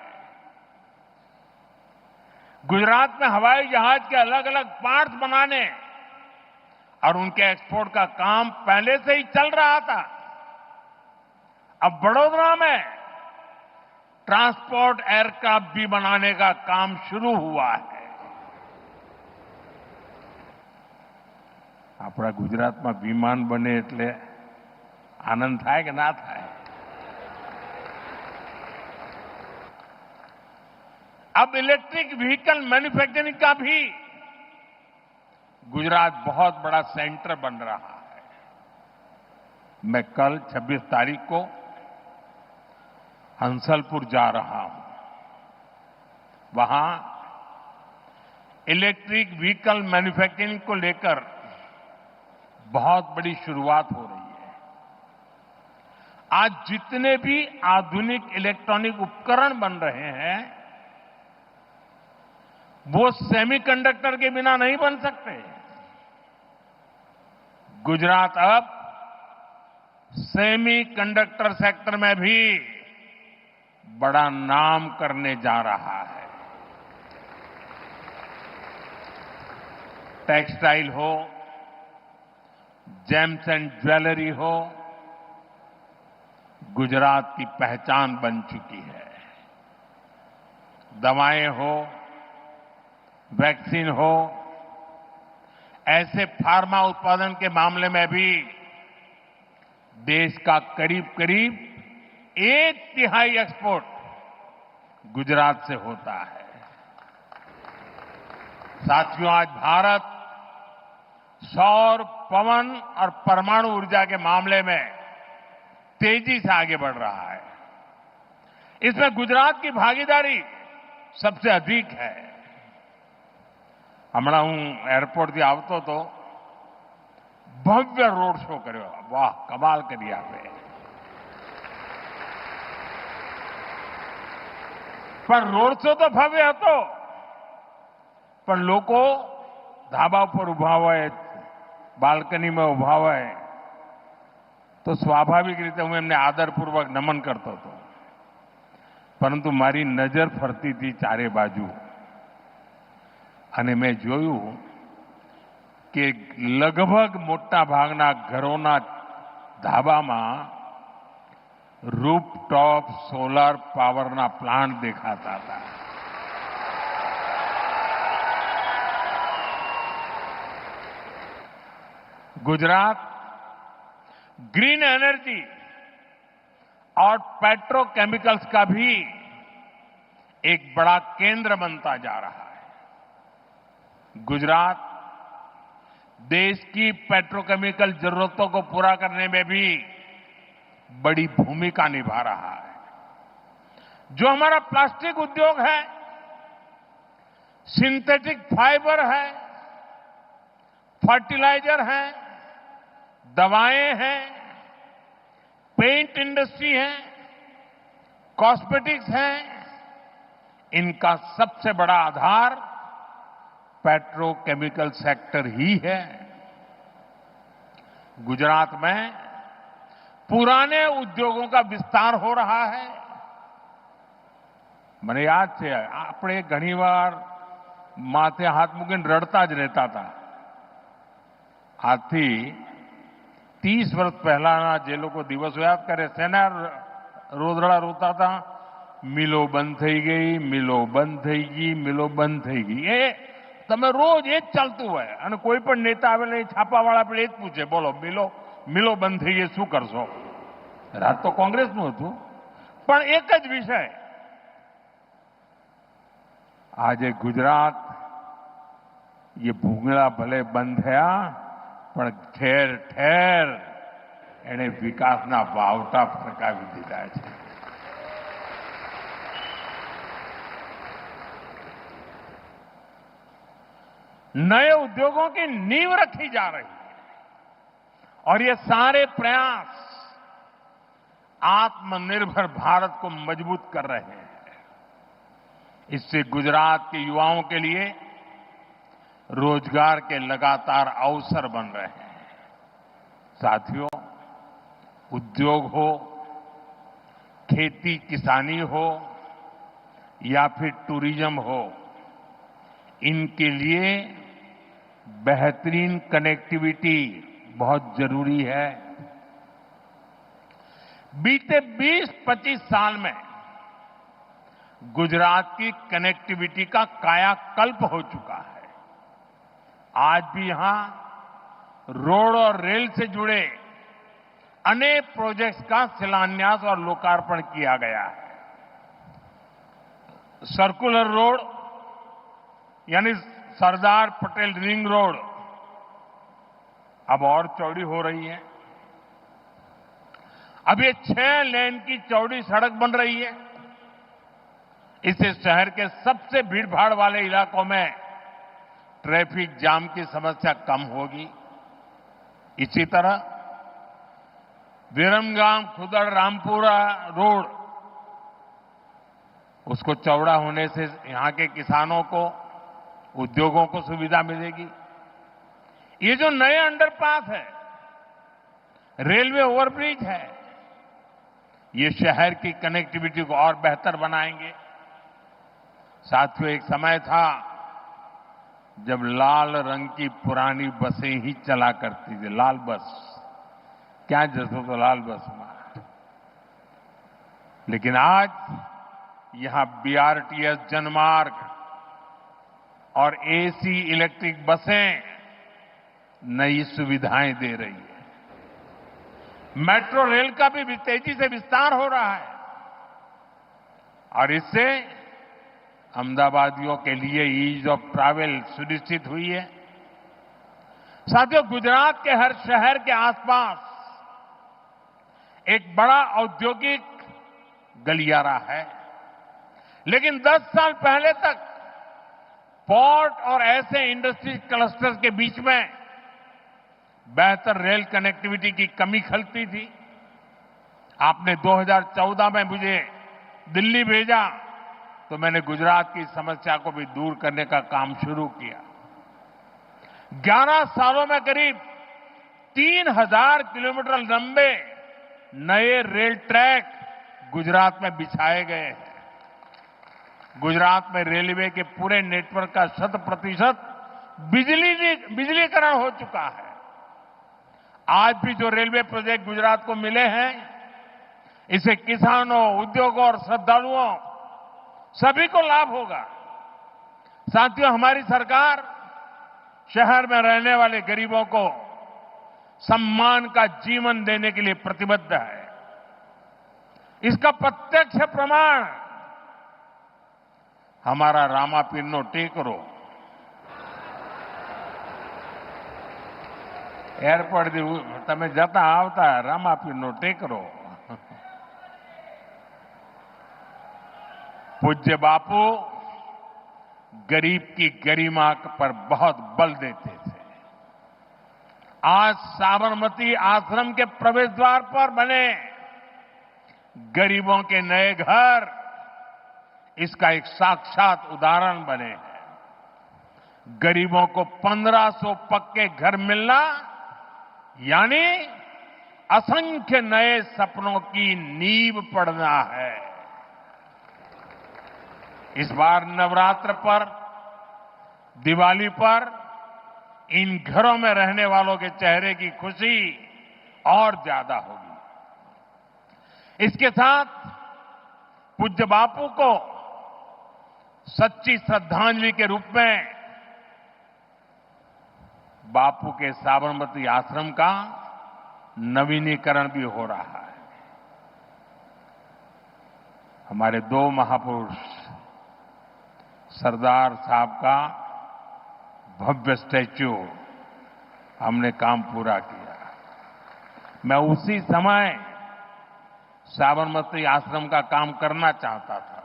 गुजरात में हवाई जहाज के अलग अलग पार्ट्स बनाने और उनके एक्सपोर्ट का काम पहले से ही चल रहा था. अब बड़ोदरा में ट्रांसपोर्ट एयरक्राफ्ट भी बनाने का काम शुरू हुआ है. આપણા ગુજરાતમાં વિમાન બને એટલે આનંદ થાય કે ના થાય? अब इलेक्ट्रिक व्हीकल मैन्युफैक्चरिंग का भी गुजरात बहुत बड़ा सेंटर बन रहा है. मैं कल 26 तारीख को हंसलपुर जा रहा हूं. वहां इलेक्ट्रिक व्हीकल मैन्युफैक्चरिंग को लेकर बहुत बड़ी शुरुआत हो रही है. आज जितने भी आधुनिक इलेक्ट्रॉनिक उपकरण बन रहे हैं वो सेमीकंडक्टर के बिना नहीं बन सकते. गुजरात अब सेमीकंडक्टर सेक्टर में भी बड़ा नाम करने जा रहा है. टेक्सटाइल हो, जेम्स एंड ज्वेलरी हो, गुजरात की पहचान बन चुकी है. दवाएं हो, वैक्सीन हो, ऐसे फार्मा उत्पादन के मामले में भी देश का करीब करीब 1/3 एक्सपोर्ट गुजरात से होता है. साथियों, आज भारत सौर, पवन और परमाणु ऊर्जा के मामले में तेजी से आगे बढ़ रहा है. इसमें गुजरात की भागीदारी सबसे अधिक है. હમણાં હું એરપોર્ટથી આવતો હતો, ભવ્ય રોડ શો કર્યો. વાહ, કમાલ કરી આપે. પણ રોડ શો તો ભવ્ય હતો, પણ લોકો ધાબા ઉપર ઉભા હોય, બાલ્કનીમાં ઉભા હોય તો સ્વાભાવિક રીતે હું એમને આદરપૂર્વક નમન કરતો હતો. પરંતુ મારી નજર ફરતી હતી ચારે બાજુ અને મેં જોયું કે લગભગ મોટા ભાગના ઘરોના ધાબામાં રૂફટોપ સોલાર પાવરના પ્લાન્ટ દેખાતા હતા. गुजरात ग्रीन एनर्जी और पेट्रोकेमिकल्स का भी एक बड़ा केंद्र बनता जा रहा है. गुजरात देश की पेट्रोकेमिकल जरूरतों को पूरा करने में भी बड़ी भूमिका निभा रहा है. जो हमारा प्लास्टिक उद्योग है, सिंथेटिक फाइबर है, फर्टिलाइजर है, दवाएं हैं, पेंट इंडस्ट्री है, कॉस्मेटिक्स है, इनका सबसे बड़ा आधार पेट्रोकेमिकल सेक्टर ही है। गुजरात में पुराने उद्योगों का विस्तार हो रहा है। મને યાદ છે આપણે ઘણીવાર માથે હાથ મૂકીને રડતા જ રહેતા હતા। આજથી 30 વર્ષ પહેલાના જે લોકો દિવસો યાદ કરે શેના રોદડા રોતા હતા? મિલો બંધ થઈ ગઈ, મિલો બંધ થઈ ગઈ, મિલો બંધ થઈ ગઈ। એ તમે રોજ એ જ ચાલતું હોય અને કોઈ પણ નેતા આવે ને છાપાવાળા આપણે એ જ પૂછે, બોલો મિલો બંધ થઈ ગઈ, શું કરશો? રાત તો કોંગ્રેસનું હતું, પણ એક જ વિષય। આજે ગુજરાત ये ભૂંગળા ભલે બંધ થયા પણ ઠેર ઠેર એને વિકાસના વાવટા ફરકાવી દીધા છે। नए उद्योगों की नींव रखी जा रही है और ये सारे प्रयास आत्मनिर्भर भारत को मजबूत कर रहे हैं। इससे गुजरात के युवाओं के लिए रोजगार के लगातार अवसर बन रहे हैं। साथियों, उद्योग हो, खेती किसानी हो या फिर टूरिज्म हो, इनके लिए बेहतरीन कनेक्टिविटी बहुत जरूरी है। बीते 20-25 साल में गुजरात की कनेक्टिविटी का कायाकल्प हो चुका है। आज भी यहां रोड और रेल से जुड़े अनेक प्रोजेक्ट्स का शिलान्यास और लोकार्पण किया गया है। सर्कुलर रोड यानी सरदार पटेल रिंग रोड अब और चौड़ी हो रही है। अब ये 6 लेन की चौड़ी सड़क बन रही है। इससे शहर के सबसे भीड़भाड़ वाले इलाकों में ट्रैफिक जाम की समस्या कम होगी। इसी तरह विरमगाम खुदड़ रामपुरा रोड, उसको चौड़ा होने से यहां के किसानों को, उद्योगों को सुविधा मिलेगी। ये जो नए अंडरपास है, रेलवे ओवरब्रिज है, ये शहर की कनेक्टिविटी को और बेहतर बनाएंगे। साथियों, एक समय था जब लाल रंग की पुरानी बसें ही चला करती थी। लाल बस, क्या जैसो तो लाल बस में। लेकिन आज यहां बीआरटीएस जनमार्ग और एसी इलेक्ट्रिक बसें नई सुविधाएं दे रही है। मेट्रो रेल का भी तेजी से विस्तार हो रहा है और इससे अहमदाबादियों के लिए ईज ऑफ ट्रैवल सुनिश्चित हुई है। साथियों, गुजरात के हर शहर के आसपास एक बड़ा औद्योगिक गलियारा है, लेकिन 10 साल पहले तक पोर्ट और ऐसे इंडस्ट्री क्लस्टर्स के बीच में बेहतर रेल कनेक्टिविटी की कमी खलती थी। आपने 2014 में मुझे दिल्ली भेजा तो मैंने गुजरात की समस्या को भी दूर करने का काम शुरू किया। 11 सालों में करीब 3000 किलोमीटर लंबे नए रेल ट्रैक गुजरात में बिछाए गए हैं। गुजरात में रेलवे के पूरे नेटवर्क का 100% बिजलीकरण हो चुका है। आज भी जो रेलवे प्रोजेक्ट गुजरात को मिले हैं, इससे किसानों, उद्योगों और श्रद्धालुओं सभी को लाभ होगा। साथियों, हमारी सरकार शहर में रहने वाले गरीबों को सम्मान का जीवन देने के लिए प्रतिबद्ध है। इसका प्रत्यक्ष प्रमाण हमारा रामापीरनो टेकरो एयरपोर्ट તમે જતા આવતા રામાપીરનો ટેકરો। पूज्य बापू गरीब की गरिमा पर बहुत बल देते थे। आज साबरमती आश्रम के प्रवेश द्वार पर बने गरीबों के नए घर इसका एक साक्षात उदाहरण बने हैं। गरीबों को 1500 पक्के घर मिलना यानी असंख्य नए सपनों की नींव पड़ना है। इस बार नवरात्र पर, दिवाली पर इन घरों में रहने वालों के चेहरे की खुशी और ज्यादा होगी। इसके साथ पूज्य बापू को सच्ची श्रद्धांजलि के रूप में बापू के साबरमती आश्रम का नवीनीकरण भी हो रहा है। हमारे दो महापुरुष सरदार साहब का भव्य स्टैच्यू हमने काम पूरा किया। मैं उसी समय साबरमती आश्रम का काम करना चाहता था,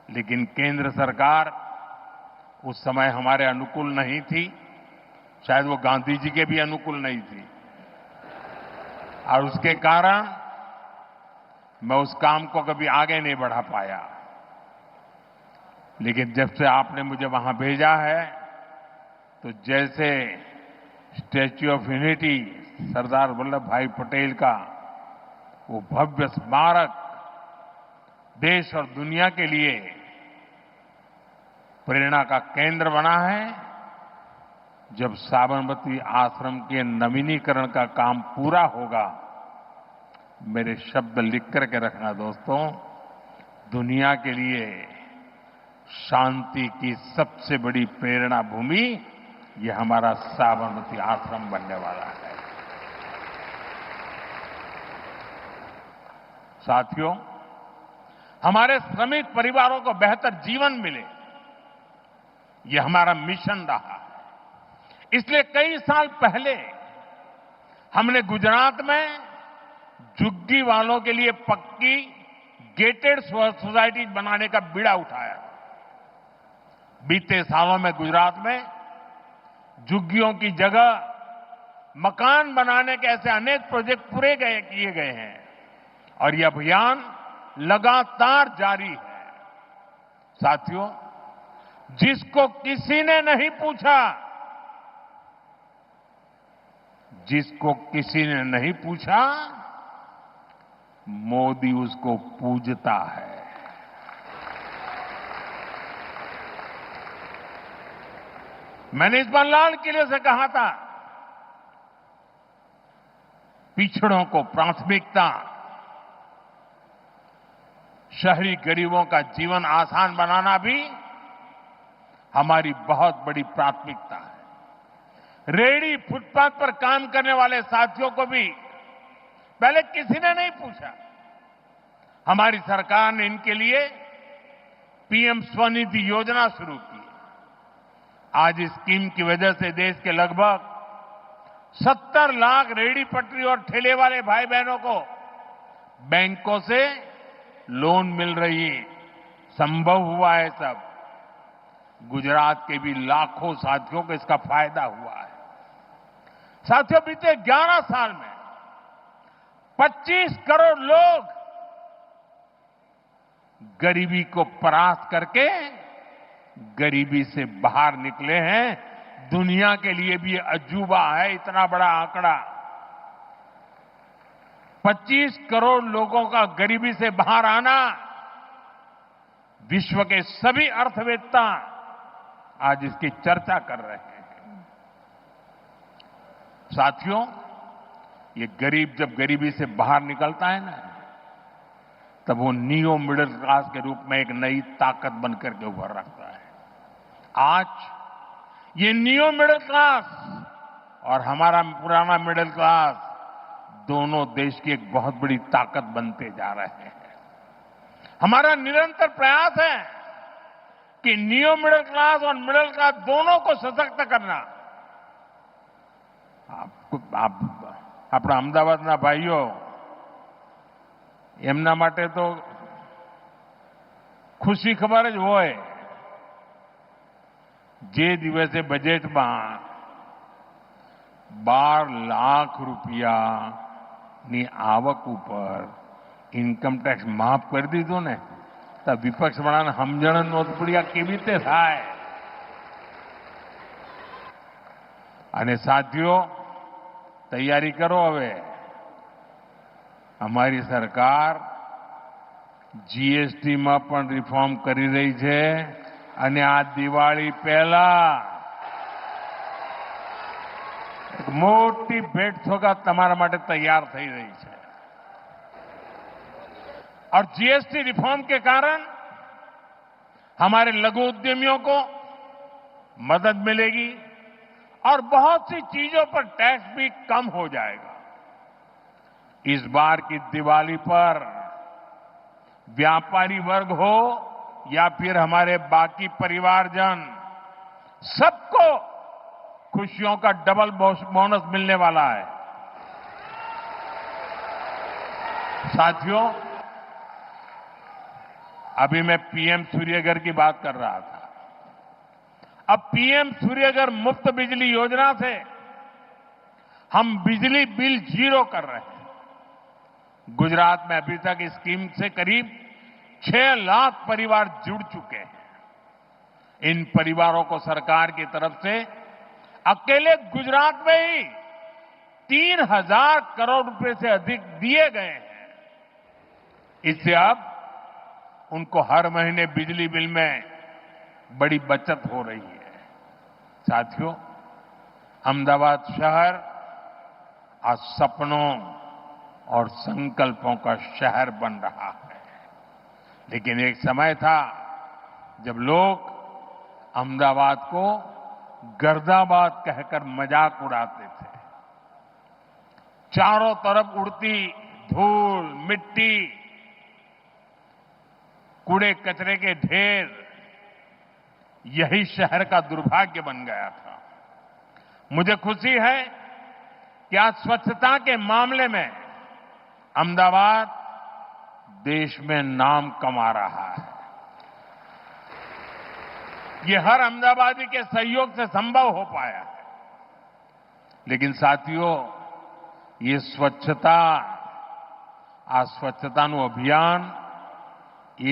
लेकिन केंद्र सरकार उस समय हमारे अनुकूल नहीं थी, शायद वो गांधी जी के भी अनुकूल नहीं थी, और उसके कारण मैं उस काम को कभी आगे नहीं बढ़ा पाया। लेकिन जब से आपने मुझे वहां भेजा है, तो जैसे statue of unity Sardar Vallabh भाई पटेल का वो भव्य स्मारक देश और दुनिया के लिए प्रेरणा का केंद्र बना है, जब साबरमती आश्रम के नवीनीकरण का काम पूरा होगा, मेरे शब्द लिख करके रखना दोस्तों, दुनिया के लिए शांति की सबसे बड़ी प्रेरणा भूमि ये हमारा साबरमती आश्रम बनने वाला है। साथियों, हमारे श्रमिक परिवारों को बेहतर जीवन मिले, ये हमारा मिशन रहा है। इसलिए कई साल पहले हमने गुजरात में झुग्गी वालों के लिए पक्की गेटेड सोसाइटी बनाने का बीड़ा उठाया। बीते सालों में गुजरात में झुग्गियों की जगह मकान बनाने के ऐसे अनेक प्रोजेक्ट किए गए हैं, और यह अभियान लगातार जारी है। साथियों, जिसको किसी ने नहीं पूछा, मोदी उसको पूजता है। मैंने इस बार लाल किले से कहा था, पिछड़ों को प्राथमिकता, शहरी गरीबों का जीवन आसान बनाना भी हमारी बहुत बड़ी प्राथमिकता है। रेहड़ी फुटपाथ पर काम करने वाले साथियों को भी पहले किसी ने नहीं पूछा। हमारी सरकार ने इनके लिए पीएम स्वनिधि योजना शुरू की। आज इस स्कीम की वजह से देश के लगभग 70 लाख रेहड़ी पटरी और ठेले वाले भाई बहनों को बैंकों से लोन मिल रही है। संभव हुआ है सब। गुजरात के भी लाखों साथियों को इसका फायदा हुआ है। साथियों, बीते 11 साल में 25 करोड़ लोग गरीबी को परास्त करके गरीबी से बाहर निकले हैं। दुनिया के लिए भी ये अजूबा है, इतना बड़ा आंकड़ा। 25 करोड़ लोगों का गरीबी से बाहर आना, विश्व के सभी अर्थवेत्ता आज इसकी चर्चा कर रहे हैं। साथियों, ये गरीब जब गरीबी से बाहर निकलता है ना, तब वो नियो मिडिल क्लास के रूप में एक नई ताकत बनकर के उभर रखता है। आज ये नियो मिडिल क्लास और हमारा पुराना मिडिल क्लास दोनों देश की एक बहुत बड़ी ताकत बनते जा रहे हैं। हमारा निरंतर प्रयास है कि नियो मिडिल क्लास और मिडिल क्लास दोनों को सशक्त करना। આપણા અમદાવાદના ભાઈઓ, એમના માટે તો ખુશી ખબર જ હોય જે દિવસે બજેટમાં 12 લાખ રૂપિયાની આવક ઉપર ઇન્કમ ટેક્સ માફ કરી દીધો ને, તો વિપક્ષવાળાને સમજણ નહોતી પડી આ કેવી રીતે થાય। અને સાથીઓ, તૈયારી કરો હવે. અમારી સરકાર જીએસટીમાં પણ રિફોર્મ કરી રહી છે અને આ દિવાળી પહેલા એક મોટી ભેટ સોગાત તમારા માટે तैयार થઈ રહી છે. और जीएसटी रिफॉर्म के कारण हमारे लघु उद्यमियों को मदद मिलेगी और बहुत सी चीजों पर टैक्स भी कम हो जाएगा. इस बार की दिवाली पर व्यापारी वर्ग हो या फिर हमारे बाकी परिवारजन, सबको खुशियों का डबल बोनस मिलने वाला है. साथियों, अभी मैं पीएम सूर्यघर की बात कर रहा था. अब पीएम सूर्यघर मुफ्त बिजली योजना से हम बिजली बिल जीरो कर रहे हैं. गुजरात में अभी तक इस स्कीम से करीब 6 लाख परिवार जुड़ चुके हैं. इन परिवारों को सरकार की तरफ से अकेले गुजरात में ही 3,000 करोड़ रुपए से अधिक दिए गए हैं. इससे अब उनको हर महीने बिजली बिल में बड़ी बचत हो रही है. साथियों, अहमदाबाद शहर आज सपनों और संकल्पों का शहर बन रहा है. लेकिन एक समय था जब लोग अहमदाबाद को गर्दाबाद कहकर मजाक उड़ाते थे. चारों तरफ उड़ती धूल, मिट्टी, कूड़े कचरे के ढेर, यही शहर का दुर्भाग्य बन गया था. मुझे खुशी है कि आज स्वच्छता के मामले में अहमदाबाद देश में नाम कमा रहा है. ये हर अहमदाबादी के सहयोग से संभव हो पाया है. लेकिन साथियों, ये स्वच्छता, आ स्वच्छताનું અભિયાન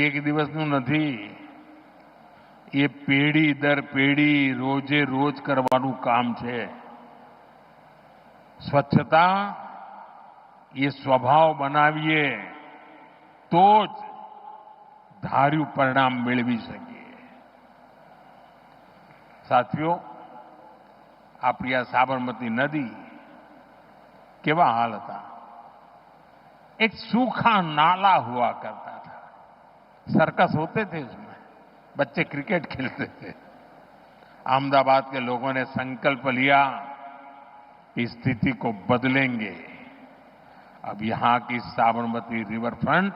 એક દિવસનું નથી. એ પેઢી દર પેઢી રોજે રોજ કરવાનું કામ છે. સ્વચ્છતા એ સ્વભાવ બનાવીએ તો જ ધાર્યું પરિણામ મેળવી શકીએ. સાથીઓ, આપણી આ સાબરમતી નદી કેવા હાલ હતા. एक सूखा नाला हुआ करता था. सर्कस होते थे उसमें, बच्चे क्रिकेट खेलते थे. अहमदाबाद के लोगों ने संकल्प लिया कि स्थिति को बदलेंगे. अब यहां की साबरमती रिवर फ्रंट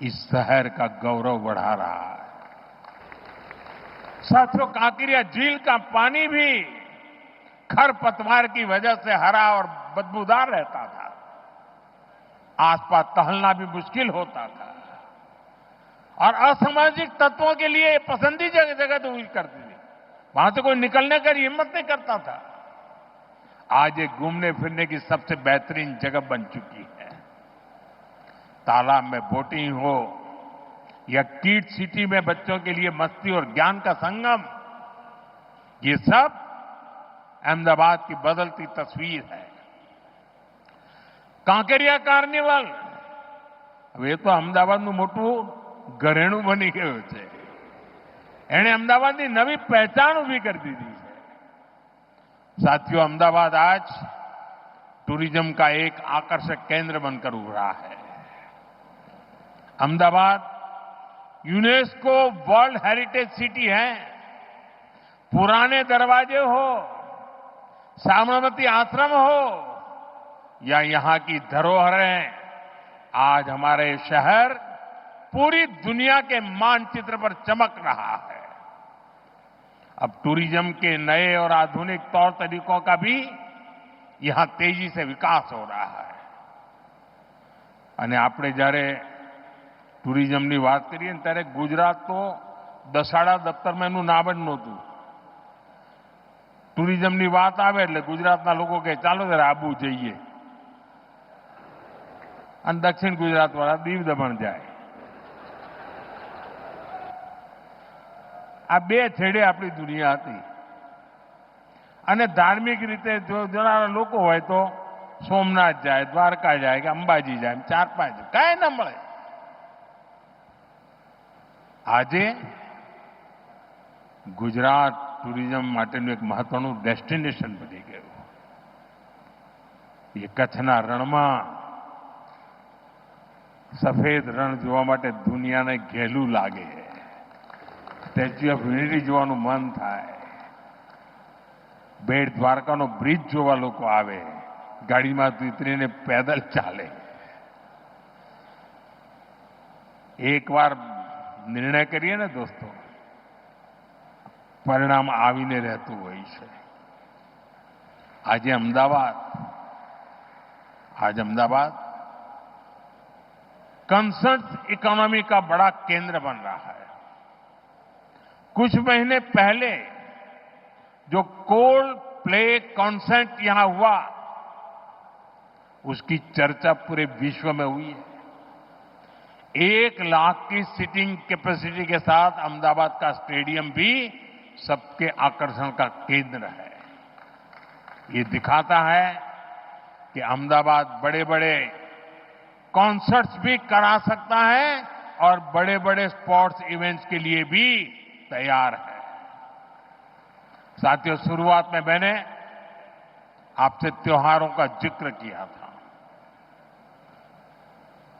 इस शहर का गौरव बढ़ा रहा है. साथियों, कांकरिया झील का पानी भी खरपतवार की वजह से हरा और बदबूदार रहता था. आसपास टहलना भी मुश्किल होता था और असामाजिक तत्वों के लिए पसंदीदा जगह तो हुई करती थी. वहां से कोई निकलने की हिम्मत नहीं करता था. आज ये घूमने फिरने की सबसे बेहतरीन जगह बन चुकी है. तालाब में बोटिंग हो या किड सिटी में बच्चों के लिए मस्ती और ज्ञान का संगम, ये सब अहमदाबाद की बदलती तस्वीर है. કાંકરિયા કાર્નિવલ હવે તો અમદાવાદનું મોટું ઘરેણું બની ગયું છે. એણે અમદાવાદની નવી પહેચાન ઊભી કરી દીધી છે. साथियों, अहमदाबाद आज टूरिज्म का एक आकर्षक केंद्र बनकर उभरा है. Ahmedabad UNESCO world heritage city है. पुराने दरवाजे हो, साबरमती आश्रम हो या यहां की धरोहरें, आज हमारे शहर पूरी दुनिया के मानचित्र पर चमक रहा है. अब टूरिज्म के नए और आधुनिक तौर तरीकों का भी यहां तेजी से विकास हो रहा है. અને આપણે જ્યારે ટુરિઝમની વાત કરીએ ને ત્યારે ગુજરાત તો દસાડા દફતરમાં એનું નામ જ નહોતું. ટુરિઝમની વાત આવે એટલે ગુજરાતના લોકો કહે ચાલો જરા આબુ જઈએ. અને દક્ષિણ ગુજરાતવાળા દીવ દમણ જાય. આ બે છેડે આપણી દુનિયા હતી. અને ધાર્મિક રીતે જો જોનારા લોકો હોય તો સોમનાથ જાય, દ્વારકા જાય કે અંબાજી જાય, 4-5 કાંઈ ન મળે. આજે ગુજરાત ટુરિઝમ માટેનું એક મહત્વનું ડેસ્ટિનેશન બની ગયું. એ કચ્છના રણમાં સફેદ રણ જોવા માટે દુનિયાને ઘેલું લાગે. સ્ટેચ્યુ ઓફ યુનિટી જોવાનું મન થાય. બેટ દ્વારકાનો બ્રિજ જોવા લોકો આવે, ગાડીમાં ઉતરીને પેદલ ચાલે. એકવાર નિર્ણય કરીએ ને દોસ્તો, પરિણામ આવીને રહેતું હોય છે. आज अहमदाबाद कंसर्ट इकोनॉमी का बड़ा केंद्र बन रहा है. कुछ महीने पहले जो कोल्ड प्ले कॉन्सर्ट यहां हुआ, उसकी चर्चा पूरे विश्व में हुई है. 1 लाख की सीटिंग कैपेसिटी के साथ अहमदाबाद का स्टेडियम भी सबके आकर्षण का केंद्र है. ये दिखाता है कि अहमदाबाद बड़े बड़े कॉन्सर्ट्स भी करा सकता है और बड़े बड़े स्पोर्ट्स इवेंट्स के लिए भी तैयार है. साथियों, शुरुआत में मैंने आपसे त्योहारों का जिक्र किया था.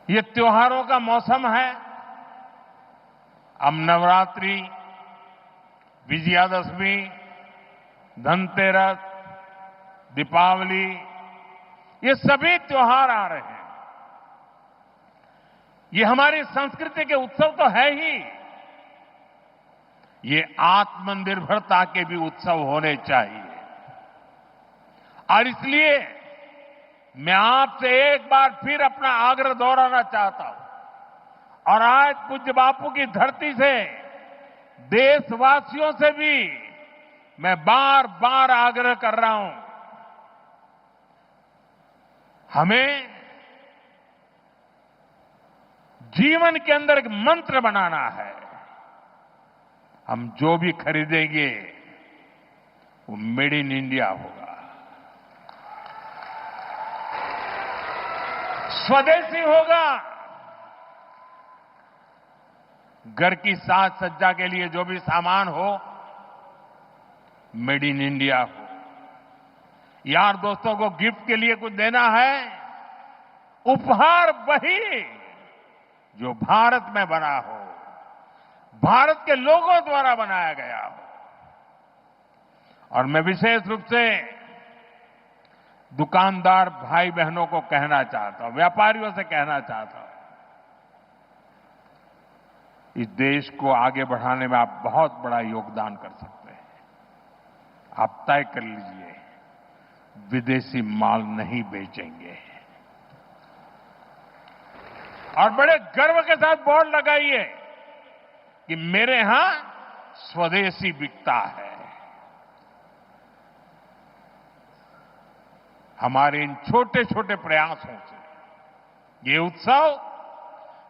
ये त्योहारों का मौसम है. अब नवरात्रि, विजयादशमी, धनतेरस, दीपावली, ये सभी त्योहार आ रहे हैं. ये हमारी संस्कृति के उत्सव तो है ही, ये आत्मनिर्भरता के भी उत्सव होने चाहिए. और इसलिए मैं आपसे एक बार फिर अपना आग्रह दोहराना चाहता हूं और आज पूज्य बापू की धरती से देशवासियों से भी मैं बार बार आग्रह कर रहा हूं. हमें जीवन के अंदर एक मंत्र बनाना है. हम जो भी खरीदेंगे वो मेड इन इंडिया होगा, स्वदेशी होगा. घर की साज सज्जा के लिए जो भी सामान हो, मेड इन इंडिया हो. यार दोस्तों को गिफ्ट के लिए कुछ देना है, उपहार वही जो भारत में बना हो, भारत के लोगों द्वारा बनाया गया हो. और मैं विशेष रूप से दुकानदार भाई बहनों को कहना चाहता हूं, व्यापारियों से कहना चाहता हूं, इस देश को आगे बढ़ाने में आप बहुत बड़ा योगदान कर सकते हैं. आप तय कर लीजिए, विदेशी माल नहीं बेचेंगे. और बड़े गर्व के साथ बोर्ड लगाइए कि मेरे यहां स्वदेशी बिकता है. हमारे इन छोटे छोटे प्रयासों से ये उत्सव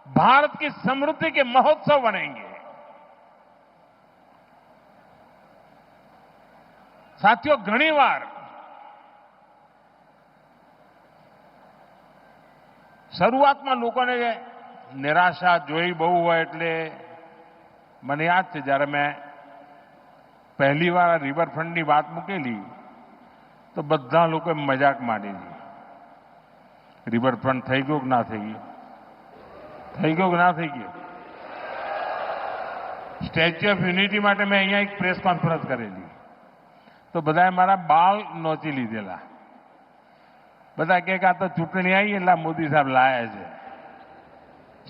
भारत की समृद्धि के महोत्सव बनेंगे. साथियों, घनी बार શરૂઆતમાં લોકોને નિરાશા જોઈ બહુ હોય. એટલે મને યાદ છે જ્યારે મેં પહેલી વાર રિવરફ્રન્ટની વાત મૂકેલી તો બધા લોકોએ મજાક માંડેલી. રિવરફ્રન્ટ થઈ ગયો કે ના થઈ ગયો? થઈ ગયો કે ના થઈ ગયો? સ્ટેચ્યુ ઓફ યુનિટી માટે મેં અહીંયા એક પ્રેસ કોન્ફરન્સ કરેલી તો બધાએ મારા બાલ નોચી લીધેલા. બધા કે આ તો ચૂંટણી આવી એટલે મોદી સાહેબ લાયા છે.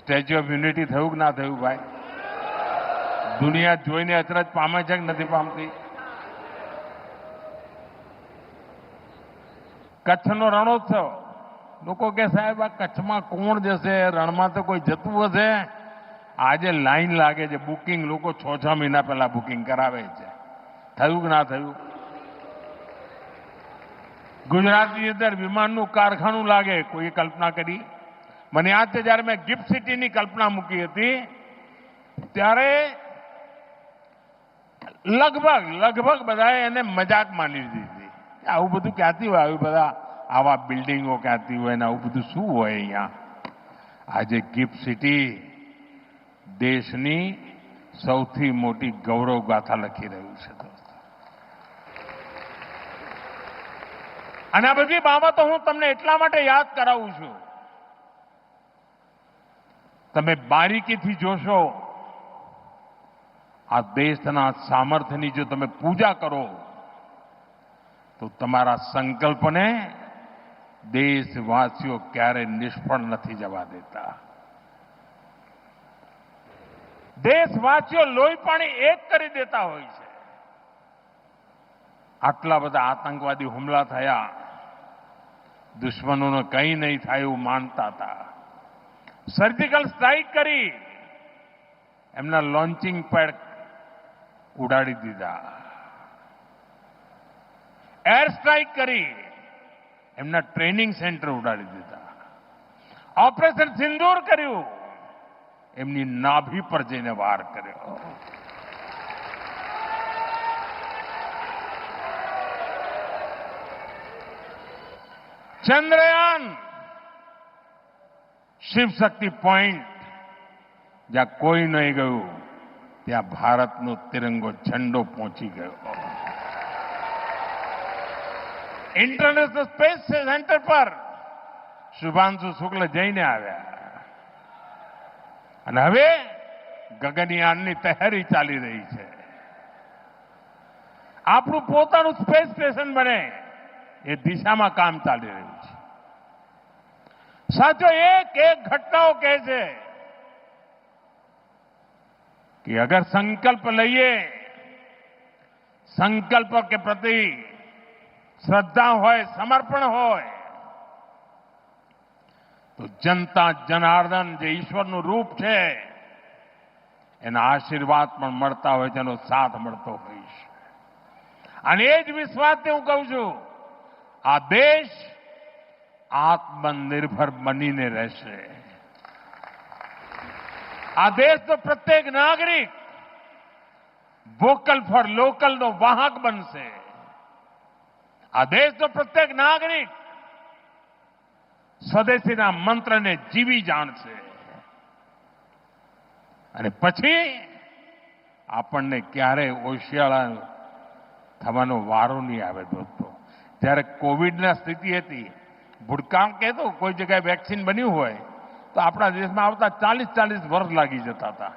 સ્ટેચ્યુ ઓફ યુનિટી થયું કે ના થયું ભાઈ? દુનિયા જોઈને અચરજ પામે છે કે નથી પામતી? કચ્છનો રણોત્સવ, લોકો કે સાહેબ આ કચ્છમાં કોણ જશે, રણમાં તો કોઈ જતું હશે? આજે લાઈન લાગે છે, બુકિંગ લોકો 6-6 મહિના પહેલા બુકિંગ કરાવે છે. થયું કે ના થયું? ગુજરાતની અંદર વિમાનનું કારખાનું લાગે, કોઈએ કલ્પના કરી? મને યાદ છે જ્યારે મેં ગિફ્ટ સિટીની કલ્પના મૂકી હતી ત્યારે લગભગ બધાએ એને મજાક માની લીધી હતી. આવું બધું ક્યાંથી હોય, આવી બધા આવા બિલ્ડિંગો ક્યાંથી હોય ને આવું બધું શું હોય અહીંયા? આજે ગિફ્ટ સિટી દેશની સૌથી મોટી ગૌરવ ગાથા લખી રહ્યું છે દોસ્તો. અને આ બધી બાબતો હું તમને એટલા માટે યાદ કરાવું છું, તમે બારીકીથી જોશો, આ દેશના સામર્થ્યની જો તમે પૂજા કરો તો તમારા સંકલ્પને દેશવાસીઓ ક્યારે નિષ્ફળ નથી જવા દેતા. દેશવાસીઓ લોહી પાણી એક કરી દેતા હોય છે. આટલા બધા આતંકવાદી હુમલા થયા, દુશ્મનોને કંઈ નહીં થાય એવું માનતા હતા. સર્જિકલ સ્ટ્રાઇક કરી એમના લોન્ચિંગ પેડ ઉડાડી દીધા. એર સ્ટ્રાઇક કરી એમના ટ્રેનિંગ સેન્ટર ઉડાડી દીધા. ઓપરેશન સિંદૂર કર્યું, એમની નાભી પર જઈને વાર કર્યો. ચંદ્રયાન, શિવશક્તિ પોઈન્ટ, જ્યાં કોઈ નહીં ગયું ત્યાં ભારતનો તિરંગો ઝંડો પહોંચી ગયો. ઇન્ટરનેશનલ સ્પેસ સેન્ટર પર શુભાંશુ શુક્લ જઈને આવ્યા અને હવે ગગનયાનની તૈયારી ચાલી રહી છે. આપણું પોતાનું સ્પેસ સ્ટેશન બને એ દિશામાં કામ ચાલી રહ્યું છે. साथियों, एक एक घटनाओं કહે છે कि अगर संकल्प लइए, संकल्प के प्रति श्रद्धा હોય, समर्पण હોય તો જનતા જનાર્દન જે ઈશ્વરનું રૂપ છે એના આશીર્વાદ પણ મળતા હોય, જેનો સાથ મળતો હોય છે. અને એ જ વિશ્વાસથી હું કહું છું, આ દેશ આત્મનિર્ભર બનીને રહેશે. આ દેશનો પ્રત્યેક નાગરિક વોકલ ફોર લોકલનો વાહક બનશે. આ દેશનો પ્રત્યેક નાગરિક સ્વદેશીના મંત્રને જીવી જાણશે. અને પછી આપણને ક્યારેય ઓશિયાળા થવાનો વારો નહીં આવે દોસ્તો. જ્યારે કોવિડની સ્થિતિ હતી, ભૂતકાળ કહેતો કોઈ જગ્યાએ વેક્સિન બન્યું હોય તો આપણા દેશમાં આવતા 40-40 વર્ષ લાગી જતા હતા.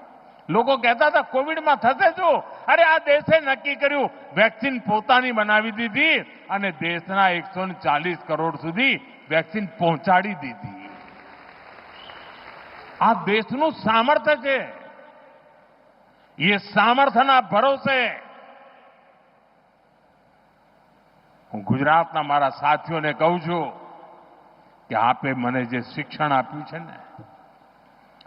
લોકો કહેતા હતા કોવિડમાં થશે શું? અરે આ દેશે નક્કી કર્યું, વેક્સિન પોતાની બનાવી દીધી અને દેશના 140 કરોડ સુધી વેક્સિન પહોંચાડી દીધી. આ દેશનું સામર્થ્ય છે. એ સામર્થ્યના ભરોસે હું ગુજરાતના મારા સાથીઓને કહું છું કે આપે મને જે શિક્ષણ આપ્યું છે ને,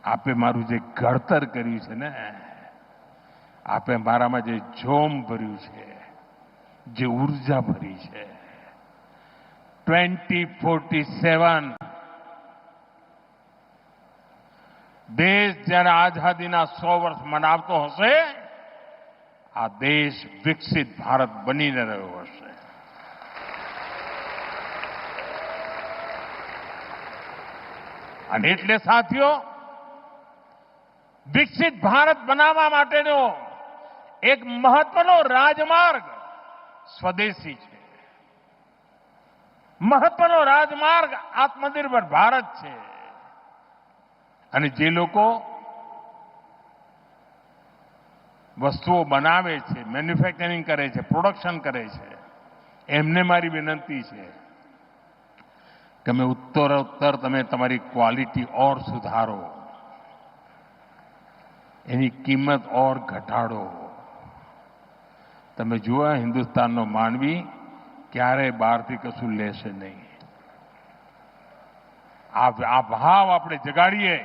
આપે મારું જે ઘડતર કર્યું છે ને, આપે મારામાં જે જોમ ભર્યું છે, જે ઉર્જા ભરી છે, 2047 દેશ જ્યારે આઝાદીના 100 વર્ષ મનાવતો હશે, આ દેશ વિકસિત ભારત બનીને રહ્યો હશે. અને એટલે સાથીઓ, વિકસિત ભારત બનાવવા માટેનો એક મહત્વનો રાજમાર્ગ સ્વદેશી છે. મહત્વનો રાજમાર્ગ આત્મનિર્ભર ભારત છે. અને જે લોકો વસ્તુઓ બનાવે છે, મેન્યુફેક્ચરિંગ કરે છે, પ્રોડક્શન કરે છે, એમને મારી વિનંતી છે કે તમે ઉત્તરોત્તર તમે તમારી ક્વોલિટી ઓર સુધારો, એની કિંમત ઓર ઘટાડો. તમે જુઓ, હિન્દુસ્તાનનો માનવી ક્યારેય બહારથી કશું લેશે નહીં. આ ભાવ આપણે જગાડીએ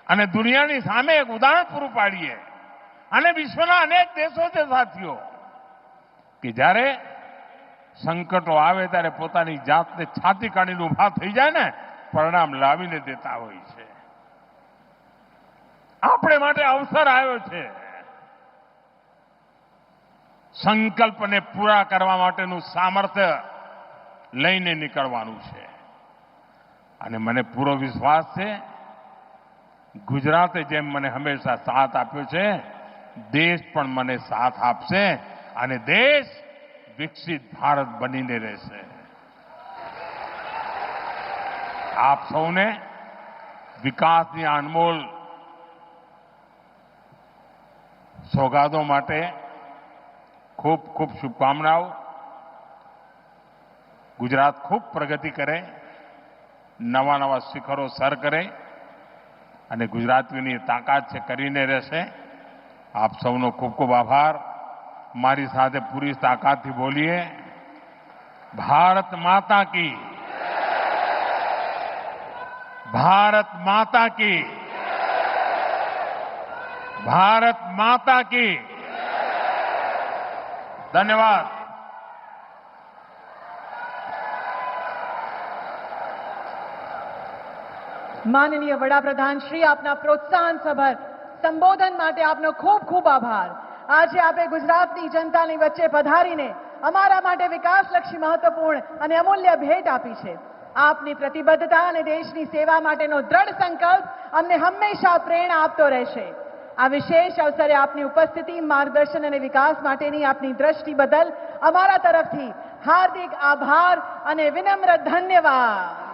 અને દુનિયાની સામે એક ઉદાહરણ પૂરું પાડીએ. અને વિશ્વના અનેક દેશો છે સાથીઓ કે જ્યારે સંકટો આવે ત્યારે પોતાની જાતને છાતી કાઢીને ઉભા થઈ જાય ને, પરિણામ લાવીને દેતા હોય છે. આપણે માટે અવસર આવ્યો છે. સંકલ્પને પૂરા કરવા માટેનું સામર્થ્ય લઈને નીકળવાનું છે. અને મને પૂરો વિશ્વાસ છે ગુજરાતે જેમ મને હંમેશા સાથ આપ્યો છે, દેશ પણ મને સાથ આપશે અને દેશ વિકસિત ભારત બનીને રહેશે. આપ સૌને વિકાસની અનમોલ સોગાદો માટે ખૂબ ખૂબ શુભકામનાઓ. ગુજરાત ખૂબ પ્રગતિ કરે, નવા નવા શિખરો સર કરે અને ગુજરાતીઓની તાકાત છે કરીને રહેશે. આપ સૌનો ખૂબ ખૂબ આભાર. મારી સાથે પૂરી તાકાતથી બોલીએ, ભારત માતા કી, ભારત માતા કી, ભારત માતા કી. ધન્યવાદ. માનનીય વડાપ્રધાન શ્રી, આપના પ્રોત્સાહન સભર સંબોધન માટે આપનો ખૂબ ખૂબ આભાર. આજે આપે ગુજરાતની જનતાની વચ્ચે પધારીને અમારા માટે વિકાસલક્ષી, મહત્વપૂર્ણ અને અમૂલ્ય ભેટ આપી છે. આપની પ્રતિબદ્ધતા અને દેશની સેવા માટેનો દ્રઢ સંકલ્પ અમને હંમેશા પ્રેરણા આપતો રહેશે. આ વિશેષ અવસરે આપની ઉપસ્થિતિ, માર્ગદર્શન અને વિકાસ માટેની આપની દ્રષ્ટિ બદલ અમારા તરફથી હાર્દિક આભાર અને વિનમ્ર ધન્યવાદ.